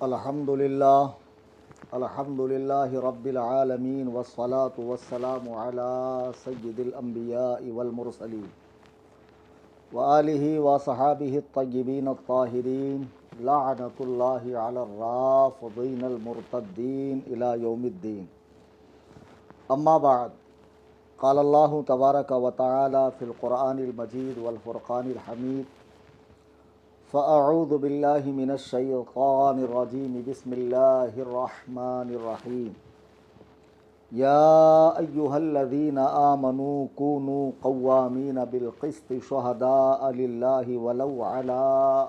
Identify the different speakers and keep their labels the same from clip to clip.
Speaker 1: الحمد للہ رب العالمین والصلاة والسلام علی سید الانبیاء والمرسلین وآلہ وصحابہ الطیبین الطاہرین لعنۃ اللہ علی الرافضین المرتدین الی یوم الدین. اما بعد، قال اللہ تبارک و تعالی فی القرآن المجید والفرقان الحمید: فأعوذ باللہ من الشیطان الرجیم بسم اللہ الرحمن الرحیم. یا ایہا الذین آمنوا کونوا قوامین بالقسط شہداء للہ ولو علی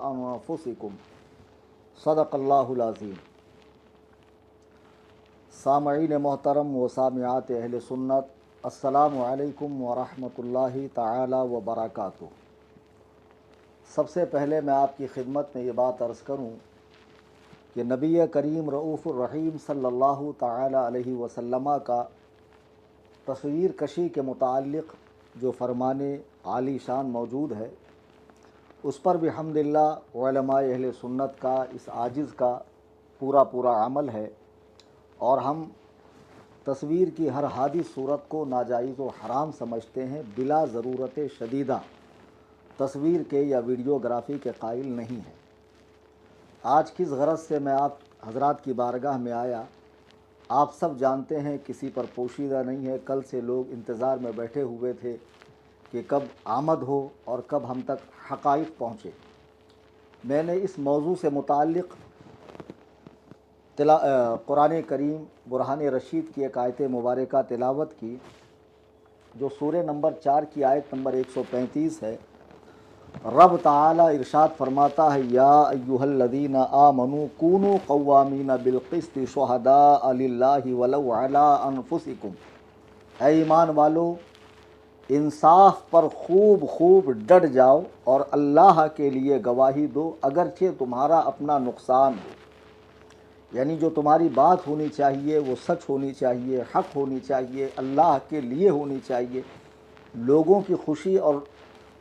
Speaker 1: انفسکم. صدق اللہ العظیم. سامعین محترم و سامعات اہل سنت، السلام علیکم ورحمۃ اللہ تعالی وبرکاتہ. سب سے پہلے میں آپ کی خدمت میں یہ بات عرض کروں کہ نبی کریم رؤوف الرحیم صلی اللہ تعالی علیہ وسلم کا تصویر کشی کے متعلق جو فرمان عالی شان موجود ہے، اس پر بھی الحمدللہ علماء اہل سنت کا اس عاجز کا پورا عمل ہے، اور ہم تصویر کی ہر حادث صورت کو ناجائز و حرام سمجھتے ہیں، بلا ضرورت شدیدہ تصویر کے یا ویڈیوگرافی کے قائل نہیں ہیں. آج کس غرض سے میں آپ حضرات کی بارگاہ میں آیا، آپ سب جانتے ہیں، کسی پر پوشیدہ نہیں ہے. کل سے لوگ انتظار میں بیٹھے ہوئے تھے کہ کب آمد ہو اور کب ہم تک حقائق پہنچے. میں نے اس موضوع سے متعلق قرآن کریم برہان رشید کی ایک آیت مبارکہ تلاوت کی، جو سورہ نمبر 4 کی آیت نمبر 135 ہے. رب تعالی ارشاد فرماتا ہے: یا ایہا الذین آمنوا کونوا قوامین بالقسط شہداء للہ ولو علی انفسکم. اے ایمان والو، انصاف پر خوب ڈٹ جاؤ اور اللہ کے لیے گواہی دو، اگرچہ تمہارا اپنا نقصان ہو. یعنی جو تمہاری بات ہونی چاہیے وہ سچ ہونی چاہیے، حق ہونی چاہیے، اللہ کے لیے ہونی چاہیے. لوگوں کی خوشی اور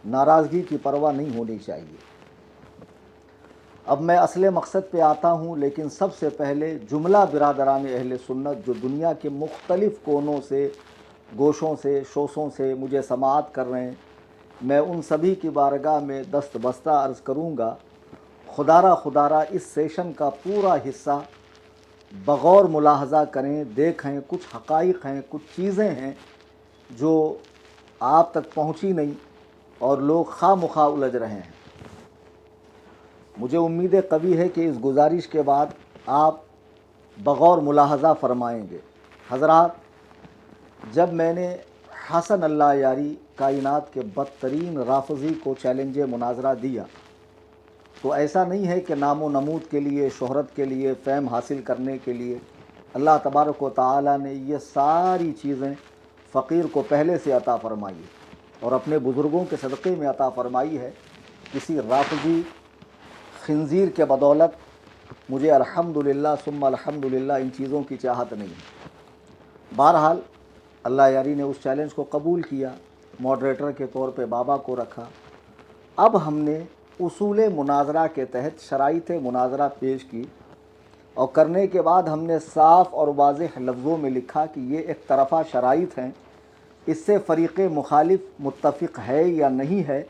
Speaker 1: ناراضگی کی پرواہ نہیں ہونی چاہیے. اب میں اصل مقصد پہ آتا ہوں، لیکن سب سے پہلے جملہ برادران اہل سنت جو دنیا کے مختلف کونوں سے، گوشوں سے، شوشوں سے مجھے سماعت کر رہے ہیں، میں ان سبھی کی بارگاہ میں دست بستہ عرض کروں گا، خدارہ اس سیشن کا پورا حصہ بغور ملاحظہ کریں، دیکھیں. کچھ حقائق ہیں، کچھ چیزیں ہیں جو آپ تک پہنچی نہیں اور لوگ خواہ مخواہ الجھ رہے ہیں. مجھے امید قوی ہے کہ اس گزارش کے بعد آپ بغور ملاحظہ فرمائیں گے. حضرات، جب میں نے حسن اللہ یاری کائنات کے بدترین رافضی کو چیلنج مناظرہ دیا، تو ایسا نہیں ہے کہ نام و نمود کے لیے، شہرت کے لیے، فیم حاصل کرنے کے لیے. اللہ تبارک و تعالی نے یہ ساری چیزیں فقیر کو پہلے سے عطا فرمائی اور اپنے بزرگوں کے صدقے میں عطا فرمائی ہے. کسی رافضی خنزیر کے بدولت مجھے الحمدللہ ثم الحمدللہ ان چیزوں کی چاہت نہیں. بہرحال اللہ یاری نے اس چیلنج کو قبول کیا، ماڈریٹر کے طور پہ بابا کو رکھا. اب ہم نے اصول مناظرہ کے تحت شرائط مناظرہ پیش کی، اور کرنے کے بعد ہم نے صاف اور واضح لفظوں میں لکھا کہ یہ ایک طرفہ شرائط ہیں، اس سے فریق مخالف متفق ہے یا نہیں ہے،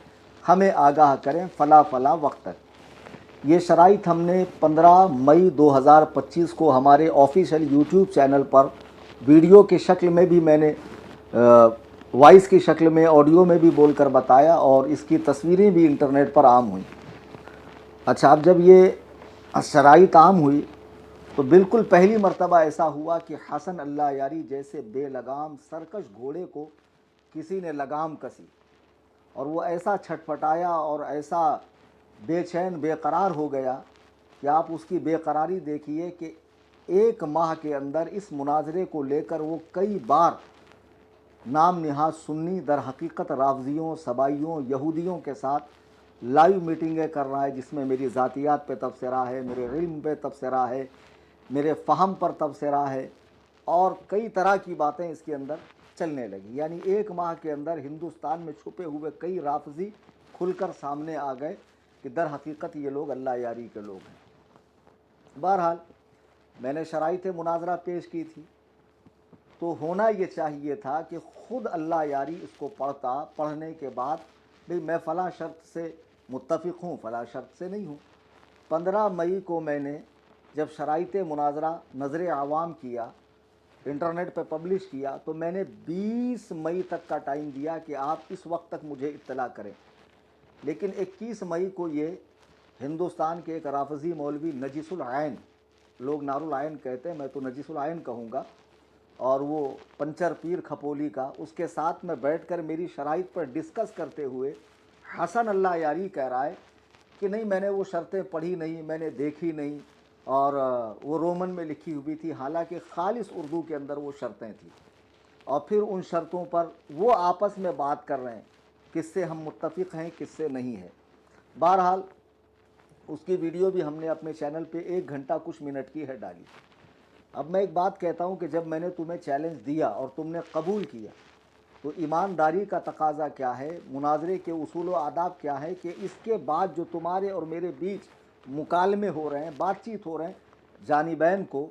Speaker 1: ہمیں آگاہ کریں فلاں وقت تک. یہ شرائط ہم نے 15 مئی 2025 کو ہمارے آفیشیل یوٹیوب چینل پر ویڈیو کی شکل میں بھی میں نے وائس کی شکل میں، آڈیو میں بھی بول کر بتایا، اور اس کی تصویریں بھی انٹرنیٹ پر عام ہوئیں. اچھا، اب جب یہ شرائط عام ہوئی تو بالکل پہلی مرتبہ ایسا ہوا کہ حسن اللہ یاری جیسے بے لگام سرکش گھوڑے کو کسی نے لگام کسی، اور وہ ایسا چھٹپٹایا اور ایسا بے چین بے قرار ہو گیا کہ آپ اس کی بے قراری دیکھیے کہ 1 ماہ کے اندر اس مناظرے کو لے کر وہ کئی بار نام نہاد سنی، در حقیقت رافضیوں، سبائیوں، یہودیوں کے ساتھ لائیو میٹنگیں کر رہا ہے، جس میں میری ذاتیات پہ تبصرہ ہے، میرے علم پہ تبصرہ ہے، میرے فہم پر تبصرہ ہے، اور کئی طرح کی باتیں اس کے اندر چلنے لگی. یعنی 1 ماہ کے اندر ہندوستان میں چھپے ہوئے کئی رافضی کھل کر سامنے آ گئے کہ در حقیقت یہ لوگ اللہ یاری کے لوگ ہیں. بہرحال میں نے شرائط مناظرہ پیش کی تھی، تو ہونا یہ چاہیے تھا کہ خود اللہ یاری اس کو پڑھتا، پڑھنے کے بعد بھئی میں فلاں شرط سے متفق ہوں، فلاں شرط سے نہیں ہوں۔ 15 مئی کو میں نے جب شرائط مناظرہ نظر عوام کیا، انٹرنیٹ پہ پبلش کیا، تو میں نے 20 مئی تک کا ٹائم دیا کہ آپ اس وقت تک مجھے اطلاع کریں، لیکن 21 مئی کو یہ ہندوستان کے ایک رافضی مولوی نجس العین، لوگ نار العین کہتے ہیں، میں تو نجس العین کہوں گا، اور وہ پنچر پیر کھپولی کا، اس کے ساتھ میں بیٹھ کر میری شرائط پر ڈسکس کرتے ہوئے حسن اللہ یاری کہہ رہا ہے کہ نہیں میں نے وہ شرطیں پڑھی نہیں، میں نے دیکھی نہیں، اور وہ رومن میں لکھی ہوئی تھی، حالانکہ خالص اردو کے اندر وہ شرطیں تھیں، اور پھر ان شرطوں پر وہ آپس میں بات کر رہے ہیں کس سے ہم متفق ہیں کس سے نہیں ہے۔ بہرحال اس کی ویڈیو بھی ہم نے اپنے چینل پہ 1 گھنٹہ کچھ منٹ کی ہے ڈالی۔ اب میں ایک بات کہتا ہوں کہ جب میں نے تمہیں چیلنج دیا اور تم نے قبول کیا، تو ایمانداری کا تقاضا کیا ہے، مناظرے کے اصول و آداب کیا ہے کہ اس کے بعد جو تمہارے اور میرے بیچ مکالمے ہو رہے ہیں، بات چیت ہو رہے ہیں، جانبین کو،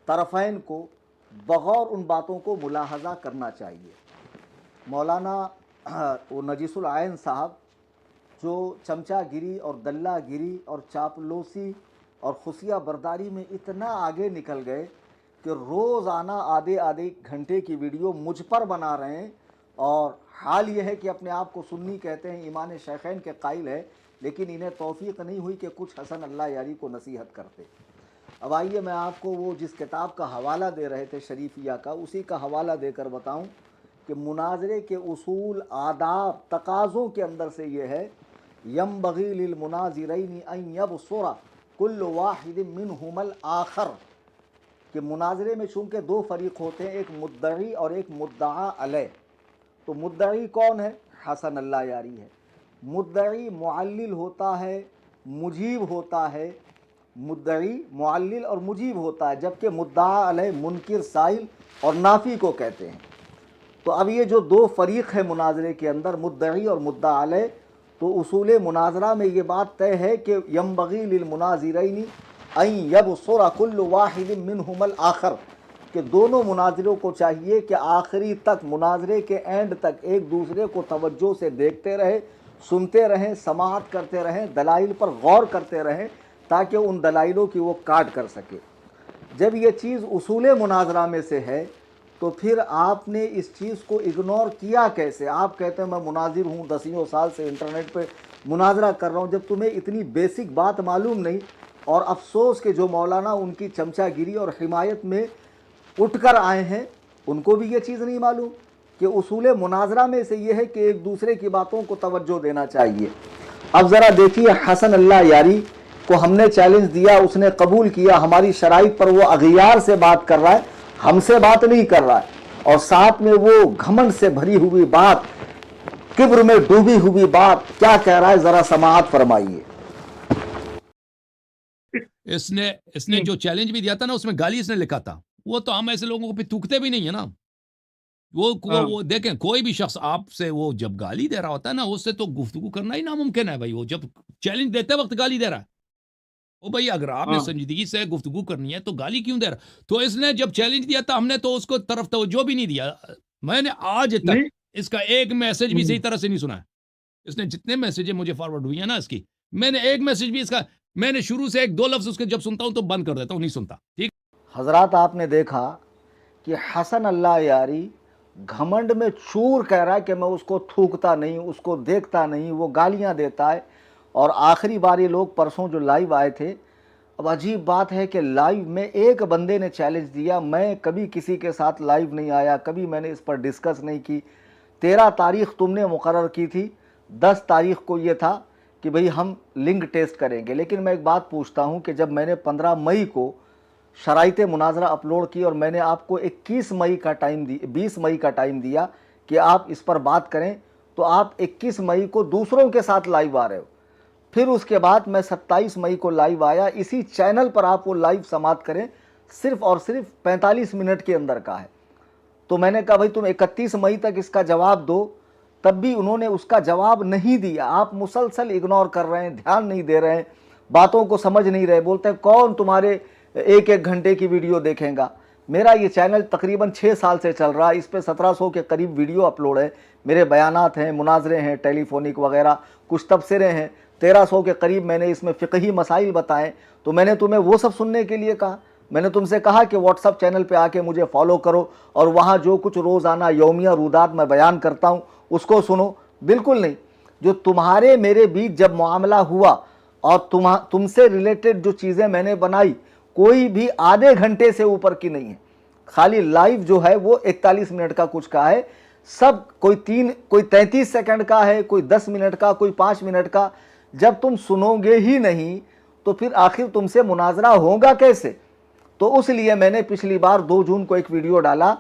Speaker 1: طرفین کو بغور ان باتوں کو ملاحظہ کرنا چاہیے۔ مولانا وہ نجس العین صاحب جو چمچہ گیری اور دلہ گیری اور چاپلوسی اور خفیہ برداری میں اتنا آگے نکل گئے کہ روزانہ آدھے گھنٹے کی ویڈیو مجھ پر بنا رہے ہیں، اور حال یہ ہے کہ اپنے آپ کو سنی کہتے ہیں، ایمان شیخین کے قائل ہے، لیکن انہیں توفیق نہیں ہوئی کہ کچھ حسن اللہ یاری کو نصیحت کرتے۔ اب آئیے میں آپ کو وہ جس کتاب کا حوالہ دے رہے تھے شریفیہ کا، اسی کا حوالہ دے کر بتاؤں کہ مناظرے کے اصول، آداب، تقاضوں کے اندر سے یہ ہے ينبغي للمناظرین ان یبصر کل واحد منہما الآخر، کہ مناظرے میں چونکہ 2 فریق ہوتے ہیں، ایک مدعی اور ایک مدعا علیہ، تو مدعی کون ہے؟ حسن اللہ یاری ہے۔ مدعی معلل ہوتا ہے، مجیب ہوتا ہے، مدعی معلل اور مجیب ہوتا ہے، جبکہ مدعا علیہ منکر، سائل اور نافی کو کہتے ہیں۔ تو اب یہ جو 2 فریق ہے مناظرے کے اندر، مدعی اور مدعا علیہ، تو اصول مناظرہ میں یہ بات طے ہے کہ ینبغی للمناظرین ان یبصر کل واحد منہما الآخر، کہ دونوں مناظروں کو چاہیے کہ آخری تک، مناظرے کے اینڈ تک ایک دوسرے کو توجہ سے دیکھتے رہے، سنتے رہیں، سماعت کرتے رہیں، دلائل پر غور کرتے رہیں، تاکہ ان دلائلوں کی وہ کاٹ کر سکے۔ جب یہ چیز اصول مناظرہ میں سے ہے تو پھر آپ نے اس چیز کو اگنور کیا کیسے؟ آپ کہتے ہیں میں مناظر ہوں، 10 سال سے انٹرنیٹ پہ مناظرہ کر رہا ہوں، جب تمہیں اتنی بیسک بات معلوم نہیں، اور افسوس کہ جو مولانا ان کی چمچہ گیری اور حمایت میں اٹھ کر آئے ہیں ان کو بھی یہ چیز نہیں معلوم کہ اصول مناظرہ میں سے یہ ہے کہ ایک دوسرے کی باتوں کو توجہ دینا چاہیے۔ اب ذرا دیکھیے، حسن اللہ یاری کو ہم نے چیلنج دیا، اس نے قبول کیا، ہماری شرائط پر وہ اغیار سے بات کر رہا ہے، ہم سے بات نہیں کر رہا ہے، اور ساتھ میں وہ گھمنڈ سے بھری ہوئی بات، کبر میں ڈوبی ہوئی بات کیا کہہ رہا ہے، ذرا سماعت فرمائیے۔
Speaker 2: اس نے جو چیلنج بھی دیا تھا نا، اس میں گالی اس نے لکھا تھا، وہ تو ہم ایسے لوگوں کو پھر تھوکتے بھی نہیں ہے نا۔ وہ دیکھیں، کوئی بھی شخص آپ سے وہ جب گالی دے رہا ہوتا ہے نا، اس سے تو گفتگو کرنا ہی ناممکن ہے بھائی۔ وہ جب چیلنج دیتے وقت گالی دے رہا ہے، او بھائی اگر آپ نے سنجیدگی سے گفتگو کرنی ہے تو گالی کیوں دے رہا؟ تو اس نے جب چیلنج دیا تھا، ہم نے تو اس کو طرف توجہ بھی نہیں دیا۔ میں نے آج تک اس کا ایک میسج بھی صحیح طرح سے نہیں سنا ہے۔ اس نے جتنے میسج مجھے فارورڈ ہوئی ہیں نا اس کی، میں نے ایک میسج بھی اس کا، میں نے شروع سے 1-2 لفظ اس کے جب سنتا ہوں تو بند کر دیتا ہوں، نہیں سنتا۔ ٹھیک
Speaker 1: حضرات، آپ نے دیکھا کہ حسن اللہ یاری گھمنڈ میں چور کہہ رہا ہے کہ میں اس کو تھوکتا نہیں، اس کو دیکھتا نہیں، وہ گالیاں دیتا ہے۔ اور آخری بار یہ لوگ پرسوں جو لائیو آئے تھے، اب عجیب بات ہے کہ لائیو میں ایک بندے نے چیلنج دیا، میں کبھی کسی کے ساتھ لائیو نہیں آیا، کبھی میں نے اس پر ڈسکس نہیں کی۔ 13 تاریخ تم نے مقرر کی تھی، 10 تاریخ کو یہ تھا کہ بھئی ہم لنک ٹیسٹ کریں گے، لیکن میں ایک بات پوچھتا ہوں کہ جب میں نے 15 مئی کو شرائط مناظرہ اپلوڈ کی اور میں نے آپ کو 21 مئی کا ٹائم 20 مئی کا ٹائم دیا کہ آپ اس پر بات کریں، تو آپ 21 مئی کو دوسروں کے ساتھ لائیو آ رہے ہو۔ پھر اس کے بعد میں 27 مئی کو لائیو آیا، اسی چینل پر آپ وہ لائیو سماعت کریں، صرف اور صرف 45 منٹ کے اندر کا ہے۔ تو میں نے کہا بھائی تم 31 مئی تک اس کا جواب دو، تب بھی انہوں نے اس کا جواب نہیں دیا۔ آپ مسلسل اگنور کر رہے ہیں، دھیان نہیں دے رہے ہیں۔ बातों को समझ नहीं रहे, बोलते हैं कौन तुम्हारे एक एक घंटे की वीडियो देखेगा। मेरा ये चैनल तकरीबन 6 साल से चल रहा है, इस पे 1700 के करीब वीडियो अपलोड है, मेरे बयानात हैं, मुनाजरे हैं, टेलीफोनिक वगैरह, कुछ तबसरे हैं, 1300 के करीब मैंने इसमें फ़िक़ही मसाइल बताएं। तो मैंने तुम्हें वो सब सुनने के लिए कहा? मैंने तुमसे कहा कि व्हाट्सअप चैनल पे आके मुझे फॉलो करो और वहाँ जो कुछ रोज़ाना यौमिया रूदात मैं बयान करता हूँ उसको सुनो? बिल्कुल नहीं। जो तुम्हारे मेरे बीच जब मामला हुआ और तुमसे रिलेटेड जो चीज़ें मैंने बनाई, कोई भी आधे घंटे से ऊपर की नहीं है। खाली लाइव जो है वो 41 मिनट का कुछ का है, सब कोई 33 सेकंड का है, कोई 10 मिनट का, कोई 5 मिनट का। जब तुम सुनोगे ही नहीं तो फिर आखिर तुमसे मुनाजरा होगा कैसे? तो उसलिए मैंने पिछली बार 2 जून को एक वीडियो डाला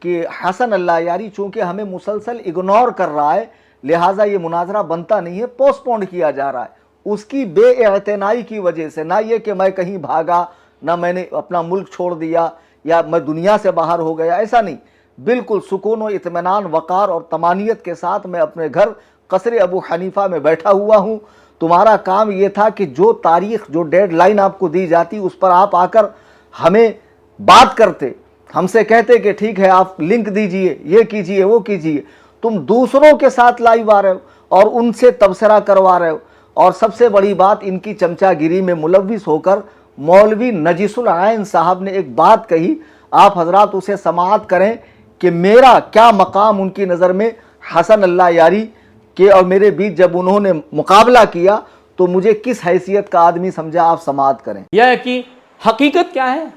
Speaker 1: कि हसन अल्लाह यारी चूँकि हमें मुसलसल इग्नोर कर रहा है, लिहाजा ये मुनाजरा बनता नहीं है, पोस्टपोन किया जा रहा है। उसकी बेइतनाई की वजह से, ना ये कि मैं कहीं भागा, ना मैंने अपना मुल्क छोड़ दिया या मैं दुनिया से बाहर हो गया, ऐसा नहीं। बिल्कुल सुकून और इत्मीनान, वक़ार और तमानियत के साथ मैं अपने घर कसरे अबू हनीफा में बैठा हुआ हूँ। तुम्हारा काम ये था कि जो तारीख़, जो डेडलाइन आपको दी जाती उस पर आप आकर हमें बात करते, हमसे कहते कि ठीक है आप लिंक दीजिए, ये कीजिए, वो कीजिए। तुम दूसरों के साथ लाइव आ रहे हो और उनसे तबसरा करवा रहे हो। और सबसे बड़ी बात, इनकी चमचागिरी में मुलव्विस होकर मौलवी नजीसुल आइन साहब ने एक बात कही, आप हजरात उसे समाअत करें कि मेरा क्या मकाम उनकी नज़र में हसन अल्लाह यारी के और मेरे बीच जब उन्होंने मुकाबला किया तो मुझे किस हैसियत का आदमी समझा, आप समाअत करें।
Speaker 3: यह है कि हकीकत क्या है?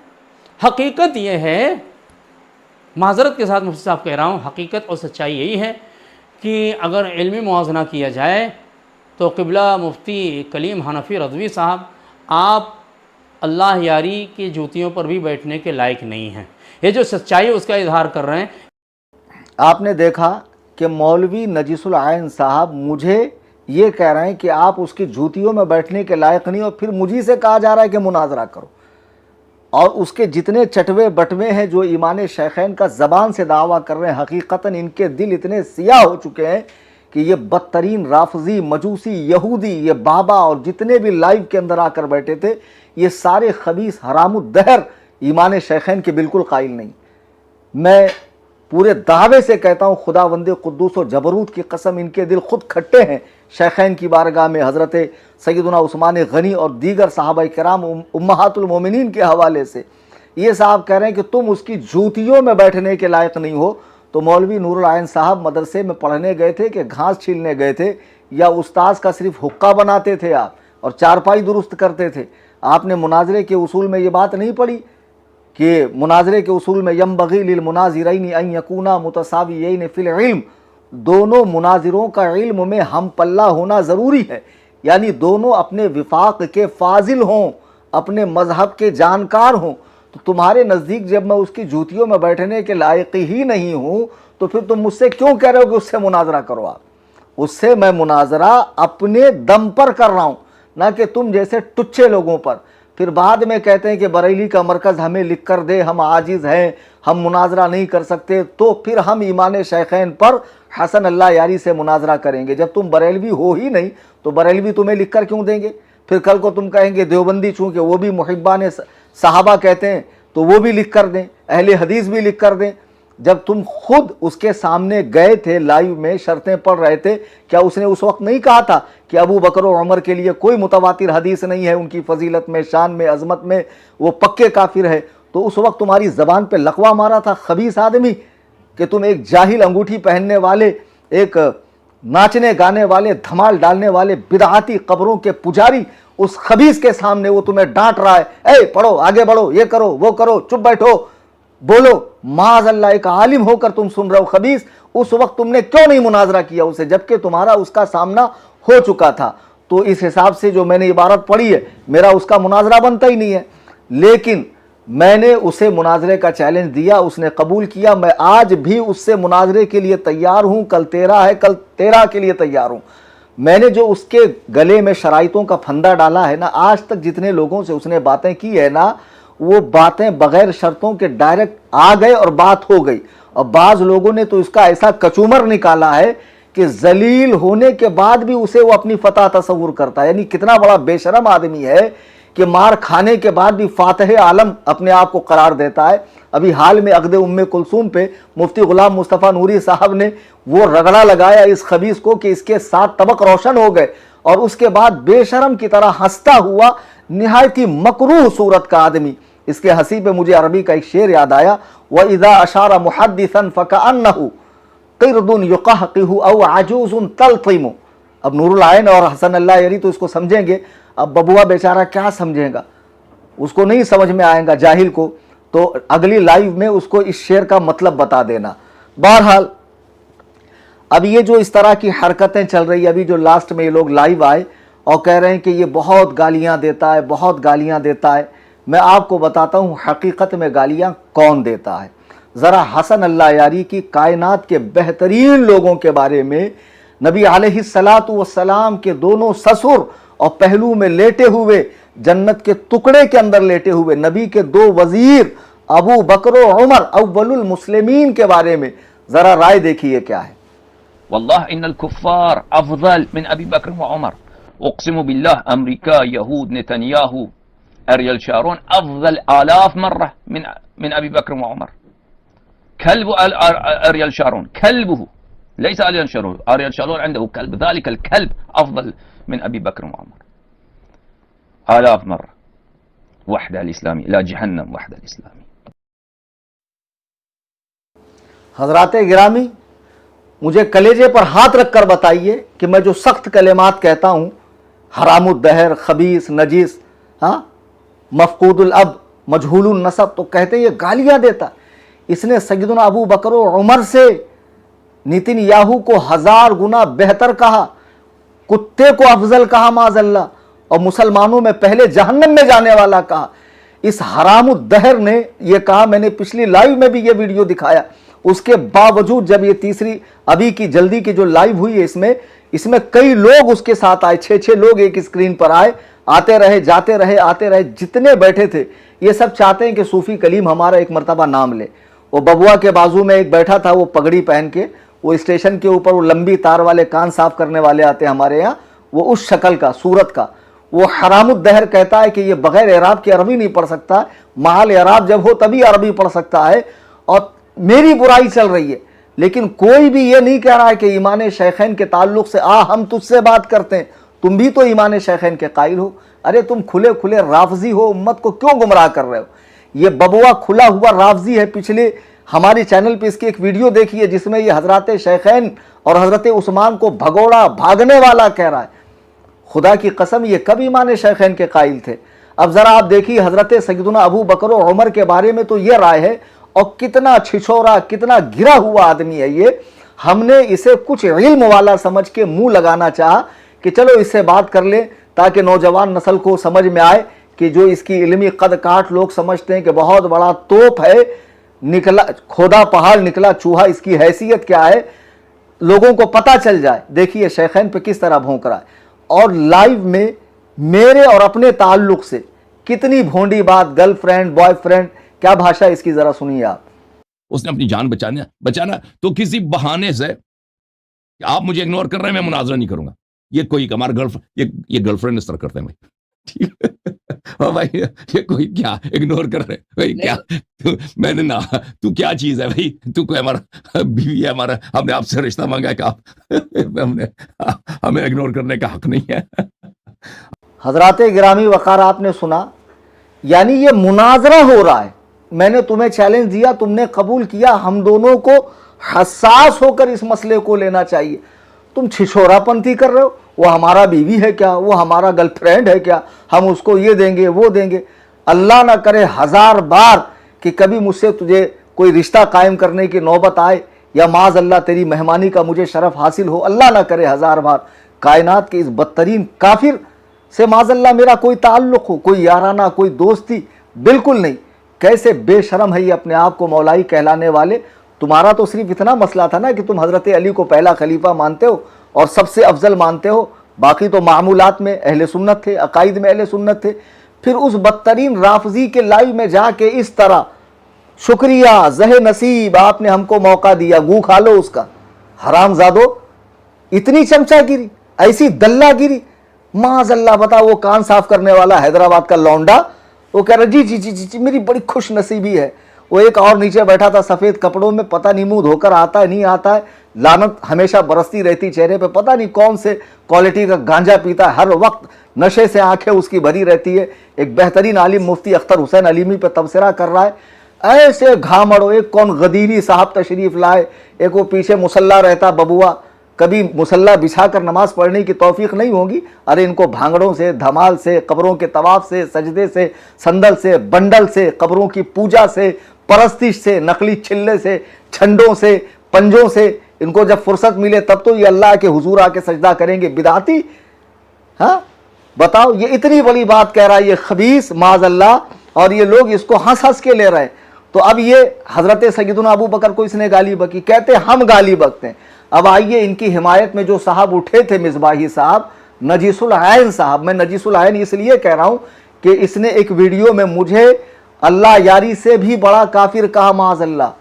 Speaker 3: हकीकत यह है, माजरत के साथ मुफ्ती साहब कह रहा हूँ, हकीकत और सच्चाई यही है कि अगर इल्मी मुआजना किया जाए तो क़िबला मुफ्ती कलीम हनफी रज़वी साहब, आप अल्लाह यारी की जूतियों पर भी बैठने के लायक नहीं हैं। ये जो सच्चाई है उसका इजहार कर रहे हैं।
Speaker 1: आपने देखा कि मौलवी नजीसुल आइन साहब मुझे ये कह रहे हैं कि आप उसकी जूतियों में बैठने के लायक नहीं, और फिर मुझी से कहा जा रहा है कि मुनाजरा करो। और उसके जितने चटवे बटवे हैं जो ईमान शेखैन का ज़बान से दावा कर रहे हैं, हकीकतन इनके दिल इतने सियाह हो चुके हैं कि ये बदतरीन राफजी, मजूसी, यहूदी, ये बाबा और जितने भी लाइव के अंदर आकर बैठे थे, ये सारे खबीस हरामुद्दहर ईमान शेखैन के बिल्कुल कायल नहीं। मैं पूरे दावे से कहता हूँ, खुदावंदे कुद्दूस और जबरूत की कसम, इनके दिल खुद खट्टे हैं शेखैन की बारगाह में हज़रत सैयदना उस्मान गनी और दीगर सहाबा किराम उम्महातुल मोमिनीन के हवाले से। ये साहब कह रहे हैं कि तुम उसकी जूतियों में बैठने के लायक नहीं हो। तो मौलवी नूरुल आइन साहब मदरसे में पढ़ने गए थे कि घास छीलने गए थे, या उस्ताद का सिर्फ हुक्का बनाते थे आप और चारपाई दुरुस्त करते थे? आपने मुनाजरे के उसूल में ये बात नहीं पढ़ी कि मुनाजरे के उसूल में यंबगी लिल मुनाजिरैन अन यकूना मुतसावियैन फिल इल्म, दोनों मुनाजिरों का इल्म में हम पल्ला होना ज़रूरी है, यानी दोनों अपने विफाक के फाजिल हों, अपने मज़हब के जानकार हों। तो तुम्हारे नज़दीक जब मैं उसकी जूतियों में बैठने के लायक ही नहीं हूँ तो फिर तुम मुझसे क्यों कह रहे हो कि उससे मुनाजरा करो? आप उससे मैं मुनाजरा अपने दम पर कर रहा हूँ, ना कि तुम जैसे टुच्चे लोगों पर। फिर बाद में कहते हैं कि बरेली का मरकज़ हमें लिख कर दे, हम आजिज़ हैं, हम मुनाजरा नहीं कर सकते, तो फिर हम ईमान शेखैन पर हसन अल्लाह यारी से मुनाजरा करेंगे। जब तुम बरेलवी हो ही नहीं तो बरेलवी तुम्हें लिख कर क्यों देंगे? फिर कल को तुम कहेंगे देवबंदी, चूँकि वो भी मुहिब्बान सहाबा कहते हैं, तो वो भी लिख कर दें, अहले हदीस भी लिख कर दें। जब तुम खुद उसके सामने गए थे लाइव में, शर्तें पढ़ रहे थे, क्या उसने उस वक्त नहीं कहा था कि अबू बकर और उमर के लिए कोई मुतवातिर हदीस नहीं है, उनकी फजीलत में, शान में, अजमत में वो पक्के काफिर है? तो उस वक्त तुम्हारी ज़बान पे लकवा मारा था खबीस आदमी कि तुम एक जाहिल, अंगूठी पहनने वाले, एक नाचने गाने वाले, धमाल डालने वाले, बिदआती कब्रों के पुजारी, उस खबीस के सामने वो तुम्हें डांट रहा है, ए पढ़ो, आगे बढ़ो, ये करो, वो करो, चुप बैठो, बोलो। माज़अल्लाह एक आलिम होकर तुम सुन रहे हो खबीस, उस वक्त तुमने क्यों नहीं मुनाजरा किया उसे, जबकि तुम्हारा उसका सामना हो चुका था? तो इस हिसाब से जो मैंने इबारत पढ़ी है, मेरा उसका मुनाजरा बनता ही नहीं है। लेकिन मैंने उसे मुनाजरे का चैलेंज दिया, उसने कबूल किया। मैं आज भी उससे मुनाजरे के लिए तैयार हूँ। कल 13 है, कल 13 के लिए तैयार हूँ। मैंने जो उसके गले में शराइतों का फंदा डाला है ना, आज तक जितने लोगों से उसने बातें की है ना, वो बातें बगैर शर्तों के डायरेक्ट आ गए और बात हो गई। और बाज़ लोगों ने तो इसका ऐसा कचूमर निकाला है کہ ذلیل ہونے کے بعد بھی اسے وہ اپنی فتح تصور کرتا ہے. یعنی کتنا بڑا بے شرم آدمی ہے کہ مار کھانے کے بعد بھی فاتح عالم اپنے آپ کو قرار دیتا ہے. ابھی حال میں عقد ام کلثوم پہ مفتی غلام مصطفیٰ نوری صاحب نے وہ رگڑا لگایا اس خبیث کو کہ اس کے 7 طبق روشن ہو گئے, اور اس کے بعد بے شرم کی طرح ہنستا ہوا نہایت ہی مکروہ صورت کا آدمی. اس کے ہنسی پہ مجھے عربی کا ایک شعر یاد آیا, وَإِذَا أَشَارَ مُحَدِّثًا فَكَأَنَّهُ قِرْدٌ يُقَحْقِهُ أَوْ عَجُوزٌ تَلْطِمُ. اب نور العین اور حسن اللہ یری تو اس کو سمجھیں گے, اب ببوا بیچارہ کیا سمجھے گا, اس کو نہیں سمجھ میں آئے گا جاہل کو. تو اگلی لائیو میں اس کو اس شعر کا مطلب بتا دینا. بہرحال اب یہ جو اس طرح کی حرکتیں چل رہی, ابھی جو لاسٹ میں یہ لوگ لائیو آئے اور کہہ رہے ہیں کہ یہ بہت گالیاں دیتا ہے, بہت گالیاں دیتا ہے. میں آپ کو بتاتا ہوں حقیقت میں گالیاں کون دیتا ہے. ذرا حسن اللہ یاری کی کائنات کے بہترین لوگوں کے بارے میں, نبی علیہ السلام کے دونوں سسر اور پہلو میں لیٹے ہوئے, جنت کے ٹکڑے کے اندر لیٹے ہوئے نبی کے 2 وزیر ابو بکر و عمر اول المسلمین کے بارے میں ذرا رائے دیکھیے کیا ہے.
Speaker 4: والله إن الكفار أفضل من أبي بكر وعمر. أقسم بالله أمريكا يهود نتنياهو أريل شارون أفضل آلاف مرة من أبي بكر وعمر. كلب أريل شارون كلبه ليس أريل شارون. أريل شارون عنده كلب, ذلك الكلب أفضل من أبي بكر وعمر آلاف مرة. وحدة الإسلامي لا جهنم وحدة الإسلامي.
Speaker 1: حضرات گرامی, مجھے کلیجے پر ہاتھ رکھ کر بتائیے کہ میں جو سخت کلمات کہتا ہوں, حرام الدہر, خبیث, نجیس, مفقود الاب, مجہول النسب, تو کہتے یہ گالیاں دیتا. اس نے سیدنا ابو بکر و عمر سے نیتن یاہو کو 1000 گنا بہتر کہا, کتے کو افضل کہا معاذ اللہ, اور مسلمانوں میں پہلے جہنم میں جانے والا کہا. اس حرام الدہر نے یہ کہا, میں نے پچھلی لائیو میں بھی یہ ویڈیو دکھایا. اس کے باوجود جب یہ تیسری ابھی کی جلدی کی جو لائیو ہوئی ہے اس میں کئی لوگ اس کے ساتھ آئے, 6 لوگ ایک اسکرین پر آئے, آتے رہے جاتے رہے آتے رہے, جتنے بیٹھے تھے یہ سب چاہتے ہیں کہ صوفی کلیم ہمارا ایک مرتبہ نام لے. وہ ببوا کے بازو میں ایک بیٹھا تھا, وہ پگڑی پہن کے, وہ اسٹیشن کے اوپر وہ لمبی تار والے کان صاف کرنے والے آتے ہیں ہمارے یہاں, وہ اس شکل کا, صورت کا, وہ حرام الدہر کہتا ہے کہ یہ بغیر اعراب کے عربی نہیں پڑھ سکتا, محل اعراب جب ہو تبھی عربی پڑھ سکتا ہے, اور میری برائی چل رہی ہے. لیکن کوئی بھی یہ نہیں کہہ رہا ہے کہ ایمان شیخین کے تعلق سے ہم تجھ سے بات کرتے ہیں, تم بھی تو ایمان شیخین کے قائل ہو. ارے تم کھلے کھلے رافضی ہو, امت کو کیوں گمراہ کر رہے ہو. یہ ببوا کھلا ہوا رافضی ہے. پچھلے ہماری چینل پہ اس کی ایک ویڈیو دیکھیے جس میں یہ حضرات شیخین اور حضرت عثمان کو بھگوڑا بھاگنے والا کہہ رہا ہے. خدا کی قسم یہ کب ایمان شیخین کے قائل تھے. اب ذرا آپ دیکھیے حضرت سیدنا ابو بکر و عمر کے بارے میں تو یہ رائے ہے, اور کتنا چھچورا, کتنا گرا ہوا آدمی ہے یہ. ہم نے اسے کچھ علم والا سمجھ کے منہ لگانا چاہا کہ چلو اس سے بات کر لیں تاکہ نوجوان نسل کو سمجھ میں آئے کہ جو اس کی علمی قد کاٹ لوگ سمجھتے ہیں کہ بہت بڑا توپ ہے, نکلا کھودا پہاڑ نکلا چوہا, اس کی حیثیت کیا ہے, لوگوں کو پتہ چل جائے. دیکھیے شیخین پہ کس طرح بھونک رہا ہے, اور لائیو میں میرے اور اپنے تعلق سے کتنی بھونڈی بات, گرل فرینڈ, بوائے فرینڈ, کیا بھاشا اس کی ذرا سنیے آپ.
Speaker 2: اس نے اپنی جان بچانا تو کسی بہانے سے کہ آپ مجھے اگنور کر رہے ہیں, میں مناظرہ نہیں کروں گا. یہ کوئی ہمارا یہ گرل فرینڈ اس طرح کرتے ہیں بھائی, ٹھیک ہے بھائی, یہ کوئی کیا اگنور کر رہے بھائی, کیا میں نے نا, تو کیا چیز ہے بھائی, تو کوئی ہمارا بیوی ہے, ہمارا, ہم نے آپ سے رشتہ مانگا ہے کہ آپ ہمیں اگنور کرنے کا حق نہیں ہے.
Speaker 1: حضرات گرامی وقار, آپ نے سنا, یعنی یہ مناظرہ ہو رہا ہے. میں نے تمہیں چیلنج دیا, تم نے قبول کیا. ہم دونوں کو حساس ہو کر اس مسئلے کو لینا چاہیے. تم چھچورا پنتی کر رہے ہو, وہ ہمارا بیوی ہے کیا, وہ ہمارا گرل فرینڈ ہے کیا, ہم اس کو یہ دیں گے وہ دیں گے. اللہ نہ کرے 1000 بار کہ کبھی مجھ سے تجھے کوئی رشتہ قائم کرنے کی نوبت آئے, یا معاذ اللہ تیری مہمانی کا مجھے شرف حاصل ہو. اللہ نہ کرے 1000 بار کائنات کے اس بدترین کافر سے معاذ اللہ میرا کوئی تعلق ہو, کوئی یارانہ, کوئی دوستی, بالکل نہیں. کیسے بے شرم ہے یہ اپنے آپ کو مولائی کہلانے والے. تمہارا تو صرف اتنا مسئلہ تھا نا کہ تم حضرت علی کو پہلا خلیفہ مانتے ہو اور سب سے افضل مانتے ہو, باقی تو معمولات میں اہل سنت تھے, عقائد میں اہل سنت تھے. پھر اس بدترین رافضی کے لائیو میں جا کے اس طرح شکریہ زہ نصیب, آپ نے ہم کو موقع دیا, گو کھا لو اس کا. حرام زادو, इतनी चमचागिरी, ऐसी दल्लागिरी, माज़अल्लाह। बताओ, वो कान साफ करने वाला हैदराबाद का लौंडा, वो कह रहा जी जी जी जी जी मेरी बड़ी खुश नसीबी है। वो एक और नीचे बैठा था सफ़ेद कपड़ों में, पता नहीं मुंह धोकर आता है नहीं आता है, लानत हमेशा बरसती रहती चेहरे पे, पता नहीं कौन से क्वालिटी का गांजा पीता है, हर वक्त नशे से आंखें उसकी भरी रहती है। एक बेहतरीन आलिम मुफ्ती अख्तर हुसैन अलीमी पे तबसरा कर रहा है। ऐसे घामड़ो, एक कौन गदीरी साहब तशरीफ़ लाए, एक वो पीछे मुसल्ला रहता बबुआ, कभी मुसल्ला बिछा कर नमाज पढ़ने की तौफीक नहीं होगी। अरे इनको भांगड़ों से, धमाल से, कब्रों के तवाफ से, सजदे से, संदल से, बंडल से, कब्रों की पूजा से, परस्तिश से, नकली छिल्ले से, छंडों से, पंजों से, इनको जब फुर्सत मिले तब तो ये अल्लाह के हुजूर आके सजदा करेंगे, बिदाती। हाँ बताओ, ये इतनी बड़ी बात कह रहा है ये खबीस माज़अल्लाह, और ये लोग इसको हंस हंस के ले रहे हैं। तो अब ये हज़रत सैयदना अबू बकर को इसने गाली बकी, कहते हम गाली बकते हैं। अब आइए, इनकी हिमायत में जो साहब उठे थे, मिसबाही साहब, नजीसुल आयन साहब, मैं नजीसुल आयन इसलिए कह रहा हूँ कि इसने एक वीडियो में मुझे अल्लाह यारी से भी बड़ा काफिर कहा माज़अल्लाह,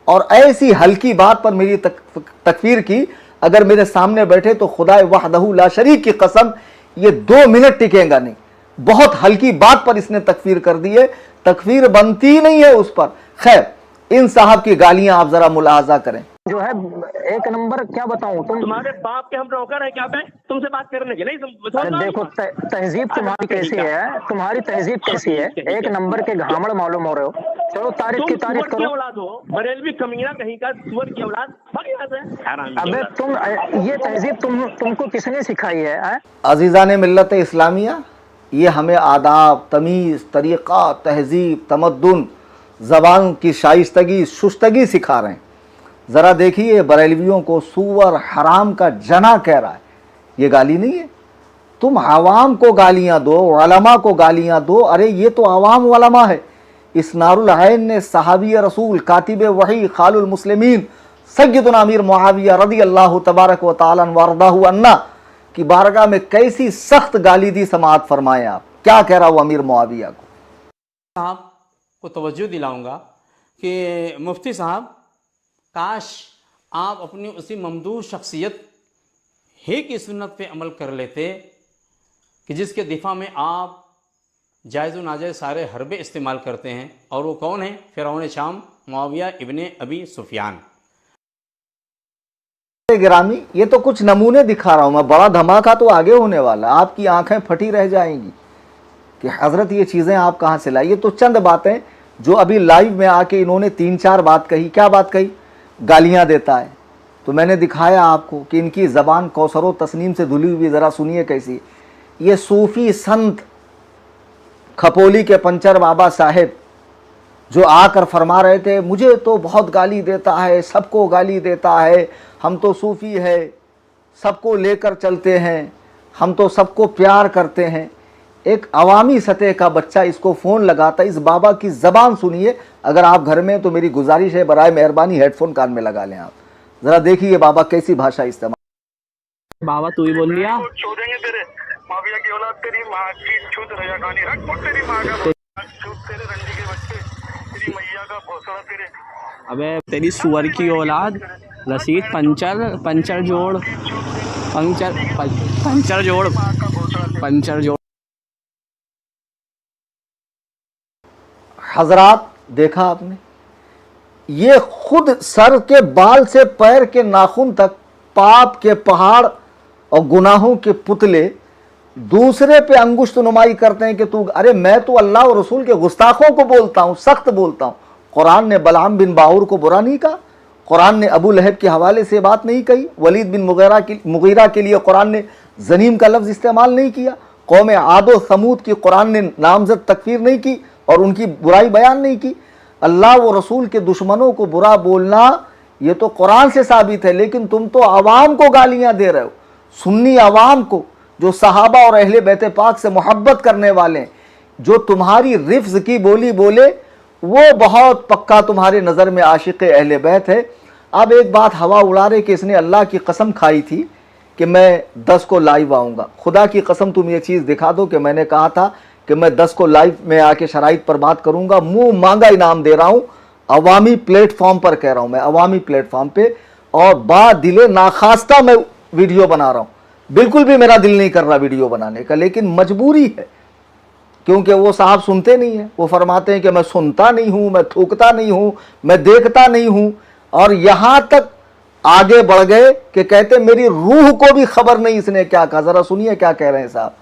Speaker 1: और ऐसी हल्की बात पर मेरी तकफीर की। अगर मेरे सामने बैठे तो खुदाए वहदहू ला शरीक की कसम ये 2 मिनट टिकेगा नहीं। बहुत हल्की बात पर इसने तकफीर कर दी है, तकफीर बनती नहीं है उस पर। खैर, इन साहब की गालियां आप जरा मुलाहाजा करें।
Speaker 5: जो है एक नंबर, क्या बताऊं,
Speaker 6: तुम्हारे बाप के हम नौकर है क्या पे तुमसे बात करने के? नहीं
Speaker 5: अरे देखो तहजीब तुम्हारी कैसी है, तुम्हारी तहजीब कैसी है, एक नंबर के घामड़ मालूम हो रहे हो। चलो तारीफ की तारीफ करो।
Speaker 6: औलाद हो, बरेलवी कमीना कहीं का, सुअर की औलाद, भाग यहाँ से।
Speaker 5: अबे तुम, ये तहजीब तुमको किसने सिखाई है?
Speaker 1: अजीज़ान मिल्लत इस्लामिया, ये हमें आदाब, तमीज़, तरीक़ा, तहजीब, तमद्दुन, ज़बान की शाइस्तगी, शुस्तगी सिखा रहे हैं। ज़रा देखिए, बरेलवियों को सूअर, हराम का जना कह रहा है, ये गाली नहीं है। तुम आवाम को गालियाँ दो, उलमा को गालियाँ दो, अरे ये तो आवाम उलमा है। इसनारुल आयन ने सहाबी रसूल, कातिब वही, खालुल मुस्लिमीन, सय्यदुना अमीर मुआविया रज़ियल्लाहु तबारक व तआला वरदाहु अन्ना की बारगाह में कैसी सख्त गाली दी, समाअत फरमाएं आप। क्या कह रहा हूँ अमीर मुआविया को?
Speaker 3: साहब को तवज्जो दिलाऊंगा कि मुफ्ती साहब, काश आप अपनी उसी ममदूह शख्सियत ही की सुन्नत पे अमल कर लेते कि जिसके दिफा में आप जायज़ व नाजायज़ सारे हरबे इस्तेमाल करते हैं। और वो कौन है? फ़िरौन शाम मुआविया इब्ने अबी सुफियान।
Speaker 1: गिरामी, ये तो कुछ नमूने दिखा रहा हूँ मैं, बड़ा धमाका तो आगे होने वाला। आपकी आंखें फटी रह जाएंगी कि हज़रत ये चीज़ें आप कहाँ से लाई। ये तो चंद बातें जो अभी लाइव में आके इन्होंने 3-4 बात कही। क्या बात कही? गालियाँ देता है। तो मैंने दिखाया आपको कि इनकी ज़बान कौसरो तस्नीम से धुली हुई, ज़रा सुनिए कैसी। ये सूफ़ी संत खपोली के पंचर बाबा साहेब जो आकर फरमा रहे थे, मुझे तो बहुत गाली देता है, सबको गाली देता है, हम तो सूफ़ी है, सबको लेकर चलते हैं, हम तो सबको प्यार करते हैं। एक अवामी सतह का बच्चा इसको फ़ोन लगाता, इस बाबा की ज़बान सुनिए। अगर आप घर में, तो मेरी गुजारिश है बराए मेहरबानी हेडफोन कान में लगा लें आप, ज़रा देखिए बाबा कैसी भाषा इस्तेमाल।
Speaker 6: बाबा तू ही बोल लिया,
Speaker 7: छोड़ेंगे तेरे माफिया की औलाद, तेरी माँ की छूत रजा खानी रख, और तेरी माँ का छूत, तेरे रंडी के बच्चे, तेरी मैया का भौसला तेरे।
Speaker 6: अबे तेरी सुअर की औलाद, रसीद पंचर जोड़।
Speaker 1: हजरात, देखा आपने, ये खुद सर के बाल से पैर के नाखून तक पाप के पहाड़ और गुनाहों के पुतले दूसरे पे अंगुष्ठ नुमाई करते हैं कि तू, अरे मैं तो अल्लाह और रसूल के गुस्ताखों को बोलता हूँ, सख्त बोलता हूँ। कुरान ने बलाम बिन बाउर को बुरा नहीं कहा, कुरान ने अबू लहब के हवाले से बात नहीं कही, वलीद बिन मुगीरा के लिए कुरान ने जनीम का लफ्ज़ इस्तेमाल नहीं किया, कौम आदो समूद की कुरान ने नामजद तकफीर नहीं की और उनकी बुराई बयान नहीं की। अल्लाह व रसूल के दुश्मनों को बुरा बोलना ये तो कुरान से साबित है, लेकिन तुम तो आवाम को गालियां दे रहे हो, सुन्नी आवाम को, जो सहाबा और अहले बैत पाक से मोहब्बत करने वाले, जो तुम्हारी रिफ्ज़ की बोली बोले, वो बहुत पक्का तुम्हारे नज़र में आशिक़ अहले बैत है। अब एक बात हवा उड़ा रहे कि इसने अल्लाह की कसम खाई थी कि मैं 10 को लाइव आऊँगा। खुदा की कसम तुम ये चीज़ दिखा दो कि मैंने कहा था कि मैं 10 को लाइव में आके शराइत पर बात करूँगा। मुँह मांगा इनाम दे रहा हूँ, अवामी प्लेटफॉर्म पर कह रहा हूँ मैं, अवामी प्लेटफॉर्म पे, और बा दिले नाखास्ता मैं वीडियो बना रहा हूँ, बिल्कुल भी मेरा दिल नहीं कर रहा वीडियो बनाने का, लेकिन मजबूरी है, क्योंकि वो साहब सुनते नहीं हैं। वो फरमाते हैं कि मैं सुनता नहीं हूँ, मैं थूकता नहीं हूँ, मैं देखता नहीं हूँ, और यहाँ तक आगे बढ़ गए कि कहते मेरी रूह को भी खबर नहीं इसने क्या कहा। जरा सुनिए क्या कह रहे हैं साहब।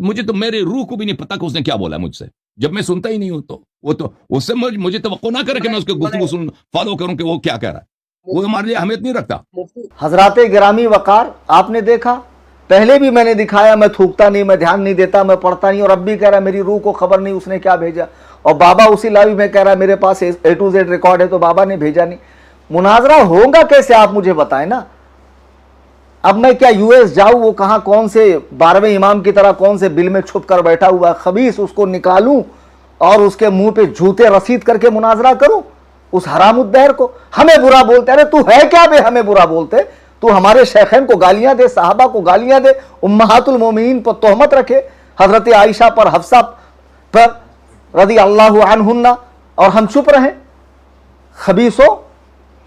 Speaker 2: मुझे तो मेरे रूह को भी नहीं पता कि उसने क्या बोला मुझसे, जब मैं सुनता ही नहीं हूं। तो वो तो उससे मुझे तवक्को ना करे कि मैं उसके गुफ्तगू फॉलो करूं कि वो क्या कह रहा है, वो हमारे लिए अहमियत नहीं रखता।
Speaker 1: हजरात गिरामी वकार, आपने देखा, पहले भी मैंने दिखाया, मैं थूकता नहीं, मैं ध्यान नहीं देता, मैं पढ़ता नहीं, और अब भी कह रहा है मेरी रूह को खबर नहीं उसने क्या भेजा। और बाबा उसी लाइव में कह रहा है मेरे पास A to Z रिकॉर्ड है, तो बाबा ने भेजा नहीं। मुनाजरा होगा कैसे, आप मुझे बताएं ना। अब मैं क्या US जाऊं, वो कहां कौन से 12वें इमाम की तरह कौन से बिल में छुप कर बैठा हुआ खबीस, उसको निकालूं और उसके मुंह पे जूते रसीद करके मुनाजरा करूं उस हरामुद्दहर को। हमें बुरा बोलते, अरे तू है क्या बे हमें बुरा बोलते? तू हमारे शेखैन को गालियां दे, साहबा को गालियां दे, उम्महातुल मोमिनीन पर तोहमत रखे, हजरत आयशा पर, हफ्सा पर रदी अल्लाह अन्हुन्ना, और हम चुप रहे। खबीसो